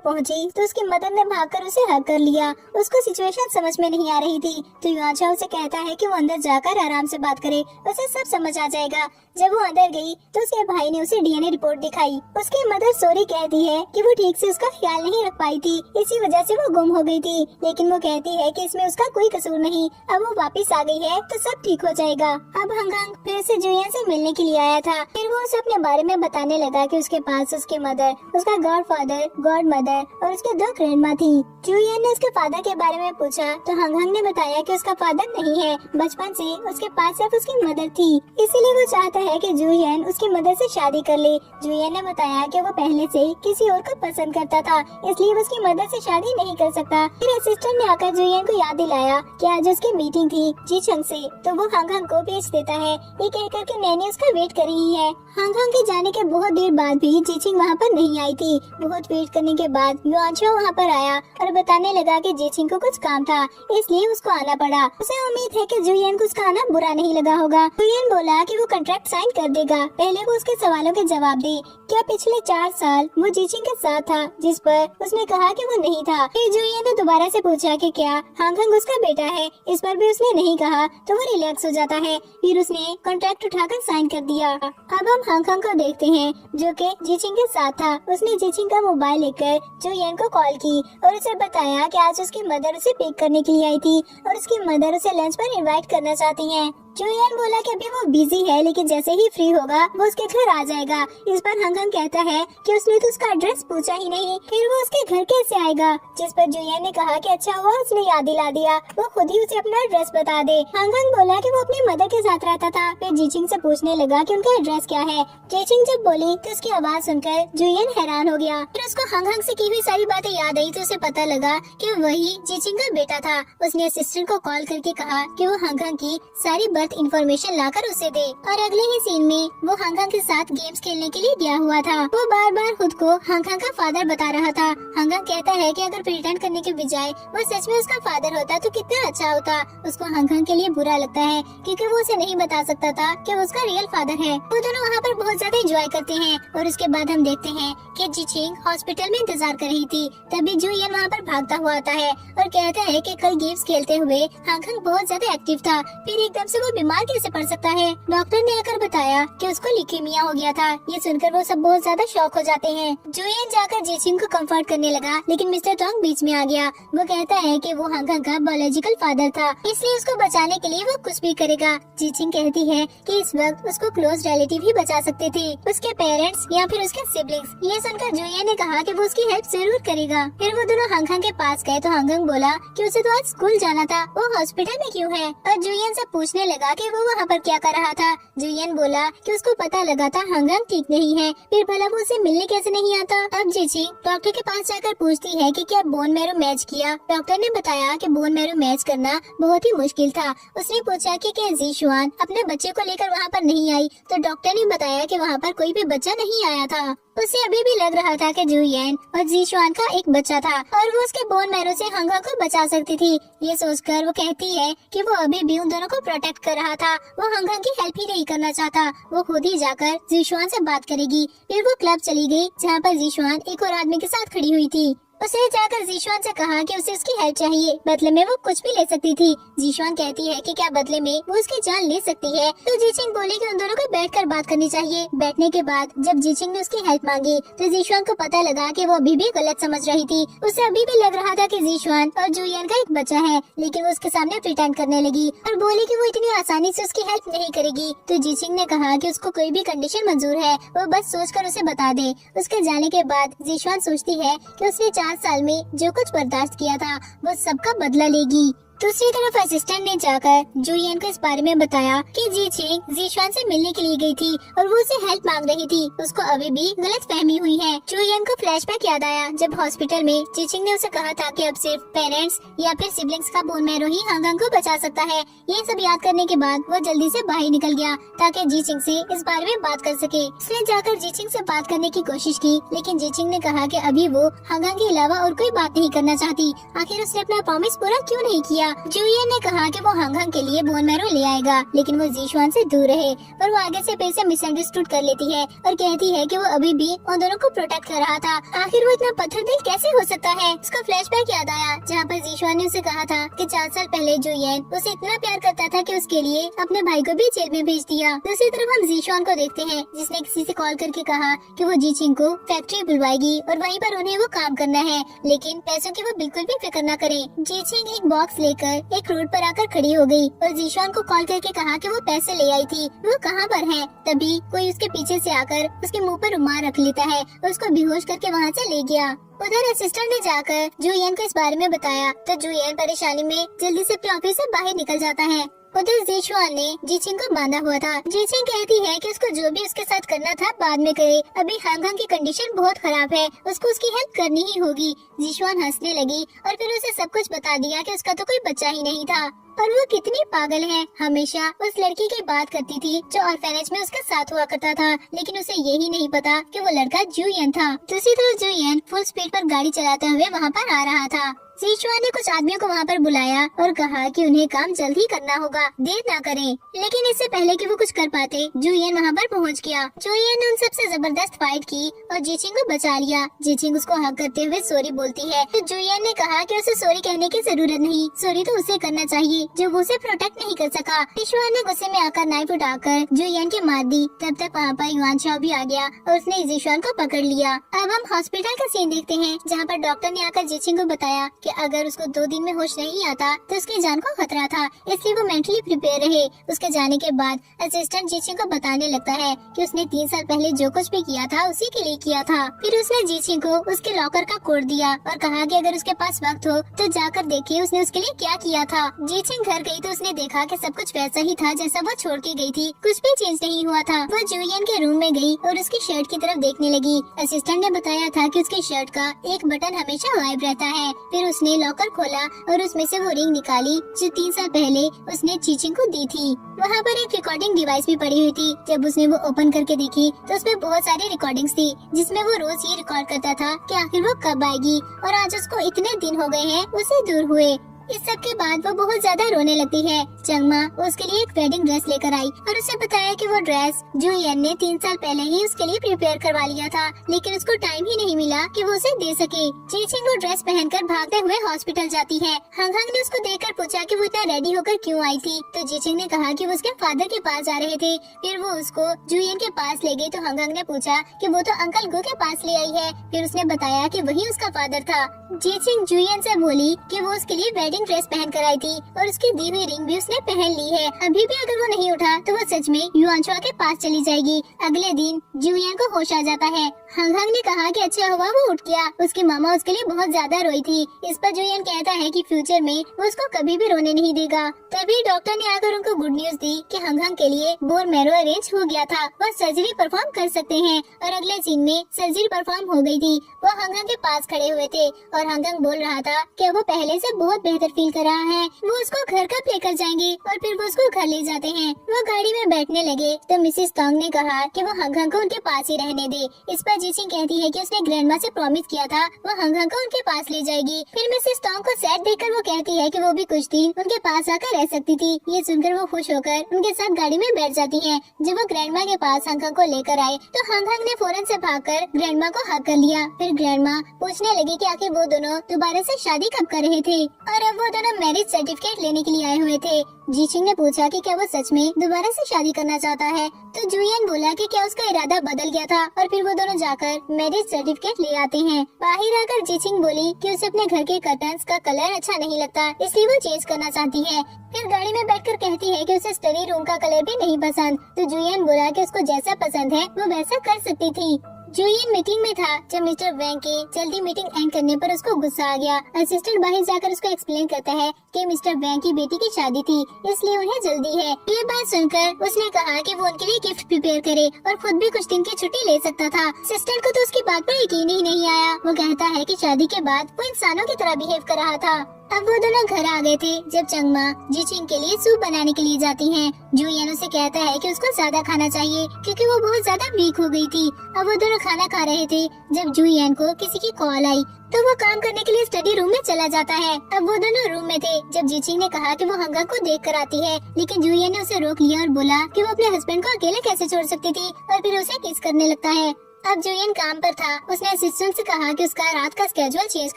Speaker 1: पहुँची तो उसकी मदर ने भागकर उसे हग कर लिया। उसको सिचुएशन समझ में नहीं आ रही थी तो युआंछा उसे कहता है कि वो अंदर जाकर आराम से बात करे, उसे सब समझ आ जाएगा। जब वो अंदर गई तो उसके भाई ने उसे डीएनए रिपोर्ट दिखाई। उसकी मदर सॉरी कहती है कि वो ठीक से उसका ख्याल नहीं रख पाई थी, इसी वजह से वो गुम हो गई थी, लेकिन वो कहती है कि इसमें उसका कोई कसूर नहीं। अब वो वापस आ गई है तो सब ठीक हो जाएगा। अब हांगकांग फिर से जुहियन से मिलने के लिए आया था। फिर वो उसे अपने बारे में बताने लगा कि उसके पास उसकी मदर, उसका गॉडफादर, गॉड मदर और उसके 2 ग्रैंडमा थी। जुहियन ने उसके फादर के बारे में पूछा तो हांगकांग ने बताया कि उसका फादर नहीं है, बचपन से उसके पास सिर्फ उसकी मदर थी, इसीलिए वो चाहता है कि जुहियन उसकी मदर से शादी कर ले। जुहियन ने बताया कि वो पहले से किसी और को पसंद करता था, इसलिए वो उसकी मदर से शादी नहीं कर सकता। फिर असिस्टेंट ने आकर जुहियन को याद दिलाया कि आज उसकी मीटिंग थी जीचंग से, तो वो हांगकांग को भेज देता है, ये कहकर कि नैनी उसका वेट कर रही है। हांगकांग के जाने के बहुत देर बाद भी जीचिंग वहाँ पर नहीं आई थी। बहुत वेट करने के बाद युआंछा वहाँ पर आया और बताने लगा कि जीचिंग को कुछ काम था, इसलिए उसको आना पड़ा। उसे उम्मीद है कि जुहियन को उसका आना बुरा नहीं लगा होगा। जुहियन बोला कि वो कॉन्ट्रैक्ट साइन कर देगा, पहले वो उसके सवालों के जवाब दे। क्या पिछले 4 साल वो जीचिंग के साथ था, जिस पर उसने कहा कि वो नहीं था। फिर जुहियन ने दोबारा से पूछा कि क्या हांगकांग उसका बेटा है, इस पर भी उसने नहीं कहा तो वो रिलैक्स हो जाता है। फिर उसने कॉन्ट्रैक्ट उठाकर साइन कर दिया। अब हम हांगकांग को देखते हैं जो कि जीचिंग के साथ था। उसने जीचिंग का मोबाइल लेकर जुहियन को कॉल की और उसे बताया कि आज उसकी मदर उसे पिक करने के लिए आई थी और उसकी मदर उसे लंच पर इनवाइट करना चाहती हैं। जुहियन बोला कि अभी वो बिजी है, लेकिन जैसे ही फ्री होगा वो उसके घर आ जाएगा। इस पर हांगकांग कहता है कि उसने तो उसका एड्रेस पूछा ही नहीं, फिर वो उसके घर कैसे आएगा। जिस पर जुहियन ने कहा कि अच्छा हुआ उसने याद दिला दिया, वो खुद ही उसे अपना एड्रेस बता दे। हांगकांग बोला कि वो अपनी मदर के साथ रहता था। फिर जीचिंग से पूछने लगा कि उनका एड्रेस क्या है। जीचिंग जब बोली तो उसकी आवाज सुनकर जुहियन हैरान हो गया। फिर उसको हांगकांग से की हुई सारी बातें याद आई तो उसे पता लगा कि वही जीचिंग का बेटा था। उसने असिस्टेंट को कॉल करके कहा कि वो हांगकांग की सारी बर्थ इंफॉर्मेशन लाकर उसे दे, और अगले ही सीन में वो हांगकांग के साथ गेम्स खेलने के लिए गया हुआ था। वो बार बार खुद को हांगकांग का फादर बता रहा था। हांगकांग कहता है कि अगर प्रिटेंड करने के बजाय वो सच में उसका फादर होता तो कितना अच्छा होता। उसको हांगकांग के लिए बुरा लगता है क्योंकि वो उसे नहीं बता सकता था कि वो उसका रियल फादर है। वो दोनों वहाँ पर बहुत ज्यादा एंजॉय करते हैं और उसके बाद हम देखते हैं कि जीचिंग हॉस्पिटल में इंतजार कर रही थी। तभी जुहियन वहाँ पर भागता हुआ आता है और कहता है कि कल गेम्स खेलते हुए हांगकांग बहुत ज्यादा एक्टिव था, फिर एकदम से वो बीमार कैसे पड़ सकता है। डॉक्टर ने आकर बताया कि उसको ल्यूकेमिया हो गया था। ये सुनकर वो सब बहुत ज्यादा शॉक हो जाते हैं। जुहियन जाकर जीचिंग को कंफर्ट करने लगा, लेकिन मिस्टर टोंग बीच में आ गया। वो कहता है कि वो हांगकांग का बायोलॉजिकल फादर था, इसलिए उसको बचाने के लिए वो कुछ भी करेगा। जीचिंग कहती है कि इस वक्त उसको क्लोज रिलेटिव ही बचा सकते थे, उसके पेरेंट्स या फिर उसके सिबलिंग्स। ये सुनकर जुहियन ने कहा कि वो उसकी हेल्प जरूर करेगा। फिर वो दोनों हांगकांग के पास गए तो हांगकांग बोला कि उसे तो आज स्कूल जाना था, वो हॉस्पिटल में क्यों है, और जुहियन से पूछने लगा कि वो वहाँ पर क्या कर रहा था। जुहियन बोला कि उसको पता लगा था हांगकांग ठीक नहीं है, फिर भला वो उसे मिलने कैसे नहीं आता। अब जीचिंग डॉक्टर के पास जाकर पूछती है कि क्या बोन मैरो मैच किया। डॉक्टर ने बताया कि बोन मैरो मैच करना बहुत ही मुश्किल था। उसने पूछा कि क्या जीशुआन अपने बच्चे को लेकर वहाँ पर नहीं आई, तो डॉक्टर ने बताया कि वहाँ पर कोई भी बच्चा नहीं आया था। उसे अभी भी लग रहा था कि जुयन और जीशुआन का एक बच्चा था और वो उसके बोन मैरो से हंगा को बचा सकती थी। ये सोचकर वो कहती है कि वो अभी भी उन दोनों को प्रोटेक्ट कर रहा था, वो हंगा की हेल्प ही नहीं करना चाहता। वो खुद ही जाकर जीशुआन से बात करेगी। फिर वो क्लब चली गई जहाँ पर जीशुआन एक और आदमी के साथ खड़ी हुई थी। उसने जाकर जीशुआन से कहा कि उसे उसकी हेल्प चाहिए, बदले में वो कुछ भी ले सकती थी। जीशुआन कहती है कि क्या बदले में वो उसकी जान ले सकती है। तो जीचिंग बोली कि उन दोनों को बैठकर बात करनी चाहिए। बैठने के बाद जब जीचिंग ने उसकी हेल्प मांगी तो जीशुआन को पता लगा कि वो अभी भी गलत समझ रही थी। उसे अभी भी लग रहा था कि जीशुआन और जुयन का एक बच्चा है, लेकिन वो उसके सामने प्रिटेंड करने लगी और बोली कि वो इतनी आसानी से उसकी हेल्प नहीं करेगी। तो जीचिंग ने कहा कि उसको कोई भी कंडीशन मंजूर है, वो बस सोचकर उसे बता दे। उसके जाने के बाद जीशुआन सोचती है कि उसने 4 साल में जो कुछ बर्दाश्त किया था वो सबका बदला लेगी। दूसरी तरफ असिस्टेंट ने जाकर जुयन को इस बारे में बताया कि जीचिंग जीशुआन से मिलने के लिए गई थी और वो उसे हेल्प मांग रही थी। उसको अभी भी गलत फहमी हुई है। जुयन को फ्लैशबैक याद आया जब हॉस्पिटल में जीचिंग ने उसे कहा था कि अब सिर्फ पेरेंट्स या फिर सिबलिंग्स का बोन मैरो ही हंगंग को बचा सकता है। ये सब याद करने के बाद वो जल्दी से बाहर निकल गया ताकि जीचिंग से इस बारे में बात कर सके। उसने जाकर जीचिंग से बात करने की कोशिश की, लेकिन जीचिंग ने कहा कि अभी वो हंगंग के अलावा और कोई बात नहीं करना चाहती। आखिर उसने अपना प्रॉमिस पूरा क्यों नहीं किया। जुयन ने कहा कि वो हंगंग के लिए बोन मैरो ले आएगा, लेकिन वो जीशुआन से दूर रहे। पर वो आगे से फिर से मिसअंडरस्टूड कर लेती है और कहती है कि वो अभी भी उन दोनों को प्रोटेक्ट कर रहा था। आखिर वो इतना पत्थर दिल कैसे हो सकता है। उसका फ्लैशबैक याद आया जहाँ पर जीशुआन ने उसे कहा था कि 4 साल पहले जुयन उसे इतना प्यार करता था कि उसके लिए अपने भाई को भी जेल में भेज दिया। दूसरी तरफ हम जीशुआन को देखते हैं जिसने किसी से कॉल करके कहा कि वो जीचिंग को फैक्ट्री बुलवाएगी और वहीं पर उन्हें वो काम करना है, लेकिन पैसों की वो बिल्कुल भी फिक्र न करे। जीचिंग एक बॉक्स लेकर एक रोड पर आकर खड़ी हो गई और जीशुआन को कॉल करके कहा कि वो पैसे ले आई थी, वो कहाँ पर है। तभी कोई उसके पीछे से आकर उसके मुंह पर रुमाल रख लेता है और उसको बेहोश करके वहाँ से ले गया। उधर असिस्टेंट ने जाकर जुयन को इस बारे में बताया तो जुयन परेशानी में जल्दी से अपने ऑफिस से बाहर निकल जाता है। उधर जीशुआन ने जीचिंग को बांधा हुआ था। जीचिंग कहती है कि उसको जो भी उसके साथ करना था बाद में करे, अभी हंगंग की कंडीशन बहुत खराब है, उसको उसकी हेल्प करनी ही होगी। जीशुआन हंसने लगी और फिर उसे सब कुछ बता दिया कि उसका तो कोई बच्चा ही नहीं था और वो कितनी पागल है, हमेशा उस लड़की की बात करती थी जो ऑर्फेनेज में उसके साथ हुआ करता था, लेकिन उसे यही नहीं पता कि वो लड़का जुयन था। दूसरी तरफ जुयन फुल स्पीड पर गाड़ी चलाते हुए वहाँ पर आ रहा था। जीशुआन ने कुछ आदमियों को वहाँ पर बुलाया और कहा कि उन्हें काम जल्द ही करना होगा, देर ना करें। लेकिन इससे पहले कि वो कुछ कर पाते जुयन वहाँ पर पहुँच गया। जुयन ने उन सबसे जबरदस्त फाइट की और जीचिंग को बचा लिया। जीचिंग उसको हक करते हुए सॉरी बोलती है तो जुयन ने कहा कि उसे सॉरी कहने की जरूरत नहीं, सॉरी तो उसे करना चाहिए जो वो उसे प्रोटेक्ट नहीं कर सका। जीशुआन ने गुस्से में आकर नाइफ उठाकर जुयन की मार दी। तब तक वहाँ पर युआन चाओ भी आ गया और उसने जीशुआन को पकड़ लिया। अब हम हॉस्पिटल का सीन देखते हैं जहाँ पर डॉक्टर ने आकर जीचिंग को बताया कि अगर उसको 2 दिन में होश नहीं आता तो उसकी जान को खतरा था, इसलिए वो मेंटली प्रिपेयर रहे। उसके जाने के बाद असिस्टेंट जीचिंग को बताने लगता है कि उसने 3 साल पहले जो कुछ भी किया था उसी के लिए किया था। फिर उसने जीचिंग को उसके लॉकर का कोड दिया और कहा कि अगर उसके पास वक्त हो तो जाकर देखिए उसने उसके लिए क्या किया था। जीचिंग घर गई तो उसने देखा कि सब कुछ वैसा ही था जैसा वो छोड़ के गई थी, कुछ भी चेंज नहीं हुआ था। वो जुयन के रूम में गई और उसकी शर्ट की तरफ देखने लगी। असिस्टेंट ने बताया था कि उसकी शर्ट का एक बटन हमेशा गायब रहता है। फिर उसने लॉकर खोला और उसमें से वो रिंग निकाली जो 3 साल पहले उसने जीचिंग को दी थी। वहाँ पर एक रिकॉर्डिंग डिवाइस भी पड़ी हुई थी। जब उसने वो ओपन करके देखी तो उसमें बहुत सारी रिकॉर्डिंग्स थी जिसमें वो रोज ये रिकॉर्ड करता था कि आखिर वो कब आएगी, और आज उसको इतने दिन हो गए हैं उसे दूर हुए। इस सब के बाद वो बहुत ज्यादा रोने लगती है। चंगमा उसके लिए एक वेडिंग ड्रेस लेकर आई और उसे बताया कि वो ड्रेस जुयन ने 3 साल पहले ही उसके लिए प्रिपेयर करवा लिया था, लेकिन उसको टाइम ही नहीं मिला कि वो उसे दे सके। जीचिंग वो ड्रेस पहनकर भागते हुए हॉस्पिटल जाती है। हंगहंग ने उसको देखकर पूछा कि वो इतना रेडी होकर क्यों आई थी, तो जीचिंग ने कहा कि वो उसके फादर के पास जा रहे थे। फिर वो उसको जुयन के पास ले गई तो हंगहंग ने पूछा कि वो तो अंकल गो के पास ले आई है। फिर उसने बताया कि वही उसका फादर था। जीचिंग जुयन से बोली कि वो उसके लिए वेडिंग ड्रेस पहन कर आई थी और उसकी दी हुई रिंग भी उसने पहन ली है। अभी भी अगर वो नहीं उठा तो वो सच में युआनचुआ के पास चली जाएगी। अगले दिन जुयन को होश आ जाता है। हंगहंग ने कहा कि अच्छा हुआ वो उठ गया, उसकी मामा उसके लिए बहुत ज्यादा रोई थी। इस पर जुयन कहता है कि फ्यूचर में वो उसको कभी भी रोने नहीं देगा। तभी डॉक्टर ने आकर उनको गुड न्यूज दी कि हंगहंग के लिए बोन मैरो अरेंज हो गया था, वो सर्जरी परफॉर्म कर सकते हैं। और अगले सीन में सर्जरी परफॉर्म हो गई थी। वो हंगहंग के पास खड़े हुए थे और हंगहंग बोल रहा था कि वो पहले से बहुत बेहतर अंदर फील कर रहा है। वो उसको घर कब लेकर जाएंगे और फिर वो उसको घर ले जाते हैं। वो गाड़ी में बैठने लगे तो मिसेस तोंग ने कहा कि वो हंग हंग को उनके पास ही रहने दे। इस पर जीचिंग कहती है कि उसने ग्रैंडमा से प्रॉमिस किया था वो हंग हंग को उनके पास ले जाएगी। फिर मिसेस तोंग को सैड देखकर वो कहती है कि वो भी कुछ दिन उनके पास आकर रह सकती थी। ये सुनकर वो खुश होकर उनके साथ गाड़ी में बैठ जाती है। जब वो ग्रैंडमा के पास हंग हंग को लेकर आए तो हंग हंग ने फौरन से भागकर ग्रैंडमा को हक कर लिया। फिर ग्रैंडमा पूछने लगी कि आखिर वो दोनों दोबारा से शादी कब कर रहे थे और अब वो दोनों मैरिज सर्टिफिकेट लेने के लिए आए हुए थे। जीचिंग ने पूछा कि क्या वो सच में दोबारा से शादी करना चाहता है तो जुयन बोला कि क्या उसका इरादा बदल गया था और फिर वो दोनों जाकर मैरिज सर्टिफिकेट ले आते हैं। बाहर आकर जीचिंग बोली कि उसे अपने घर के कर्टन्स का कलर अच्छा नहीं लगता इसलिए वो चेंज करना चाहती है। फिर गाड़ी में बैठकर कहती है कि उसे स्टडी रूम का कलर भी नहीं पसंद तो जुयन बोला कि उसको जैसा पसंद है वो वैसा कर सकती थी। जुयन मीटिंग में था जब मिस्टर वैंग के जल्दी मीटिंग एंड करने पर उसको गुस्सा आ गया। असिस्टेंट बाहर जाकर उसको एक्सप्लेन करता है कि मिस्टर वैंग की बेटी की शादी थी इसलिए उन्हें जल्दी है। ये बात सुनकर उसने कहा कि वो उनके लिए गिफ्ट प्रिपेयर करे और खुद भी कुछ दिन की छुट्टी ले सकता था। असिस्टेंट को तो उसकी बात पर यकीन ही नहीं आया। वो कहता है कि शादी के बाद वो इंसानों की तरह बिहेव कर रहा था। अब वो दोनों घर आ गए थे जब चंगमा जीचिंग के लिए सूप बनाने के लिए जाती हैं। जुयन उसे कहता है कि उसको ज्यादा खाना चाहिए क्योंकि वो बहुत ज्यादा वीक हो गई थी। अब वो दोनों खाना खा रहे थे जब जुयन को किसी की कॉल आई तो वो काम करने के लिए स्टडी रूम में चला जाता है। अब वो दोनों रूम में थे जब जीचिंग ने कहा कि वो हंगा को देख कर आती है लेकिन जुयन ने उसे रोक लिया और बोला कि वो अपने हस्बैंड को अकेले कैसे छोड़ सकती थी और फिर उसे किस करने लगता है। अब जुयन काम पर था। उसने असिस्टेंट से कहा कि उसका रात का स्केड्यूल चेंज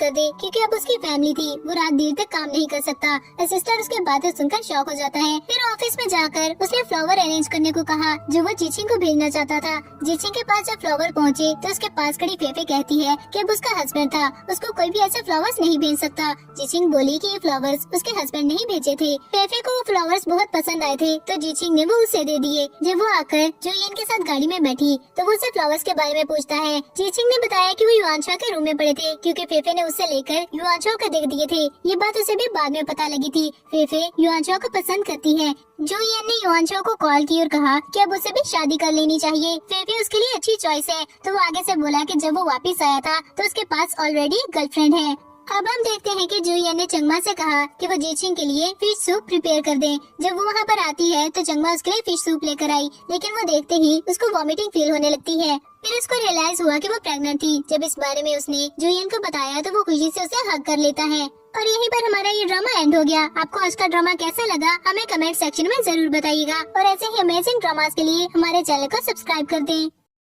Speaker 1: कर दे क्योंकि अब उसकी फैमिली थी वो रात देर तक काम नहीं कर सकता। असिस्टेंट उसके बातें सुनकर शॉक हो जाता है। फिर ऑफिस में जाकर उसने फ्लावर अरेंज करने को कहा जो वो जीचिंग को भेजना चाहता था। जीचिंग के पास जब फ्लावर पहुँचे तो उसके पास खड़ी फेफे कहती है कि अब उसका हस्बैंड था उसको कोई भी ऐसे फ्लावर्स नहीं भेज सकता। जीचिंग बोली कि ये फ्लावर्स उसके हस्बैंड ने ही भेजे थे। फेफे को वो फ्लावर्स बहुत पसंद आए थे तो जीचिंग ने वो उसे दे दिए। जब वो आकर जुयन के साथ गाड़ी में बैठी तो वो उसे फ्लावर्स के बारे में पूछता है। जीचिंग ने बताया कि वो युआनशा के रूम में पड़े थे क्योंकि फेफे ने उसे लेकर युआनशा को दे दिए थे। ये बात उसे भी बाद में पता लगी थी। फेफे युआनशा को पसंद करती है। जुयन ने युआनशा को कॉल की और कहा कि अब उसे भी शादी कर लेनी चाहिए। फेफे उसके लिए अच्छी चॉइस है। तो वो आगे से बोला कि जब वो वापस आया था तो उसके पास ऑलरेडी गर्लफ्रेंड है। अब हम देखते हैं कि जुयन ने चंगमा से कहा कि वो जीचिंग के लिए फिश सूप प्रिपेयर कर दें। जब वो वहाँ पर आती है तो चंगमा उसके लिए फिश सूप लेकर आई लेकिन वो देखते ही उसको वॉमिटिंग फील होने लगती है। फिर उसको रियलाइज हुआ कि वो प्रेग्नेंट थी। जब इस बारे में उसने जुयन को बताया तो वो खुशी से उसे हग कर लेता है। और यहीं पर हमारा ये ड्रामा एंड हो गया। आपको आज का ड्रामा कैसा लगा हमें कमेंट सेक्शन में जरूर बताइएगा और ऐसे ही अमेजिंग ड्रामास के लिए हमारे चैनल को सब्सक्राइब कर दें।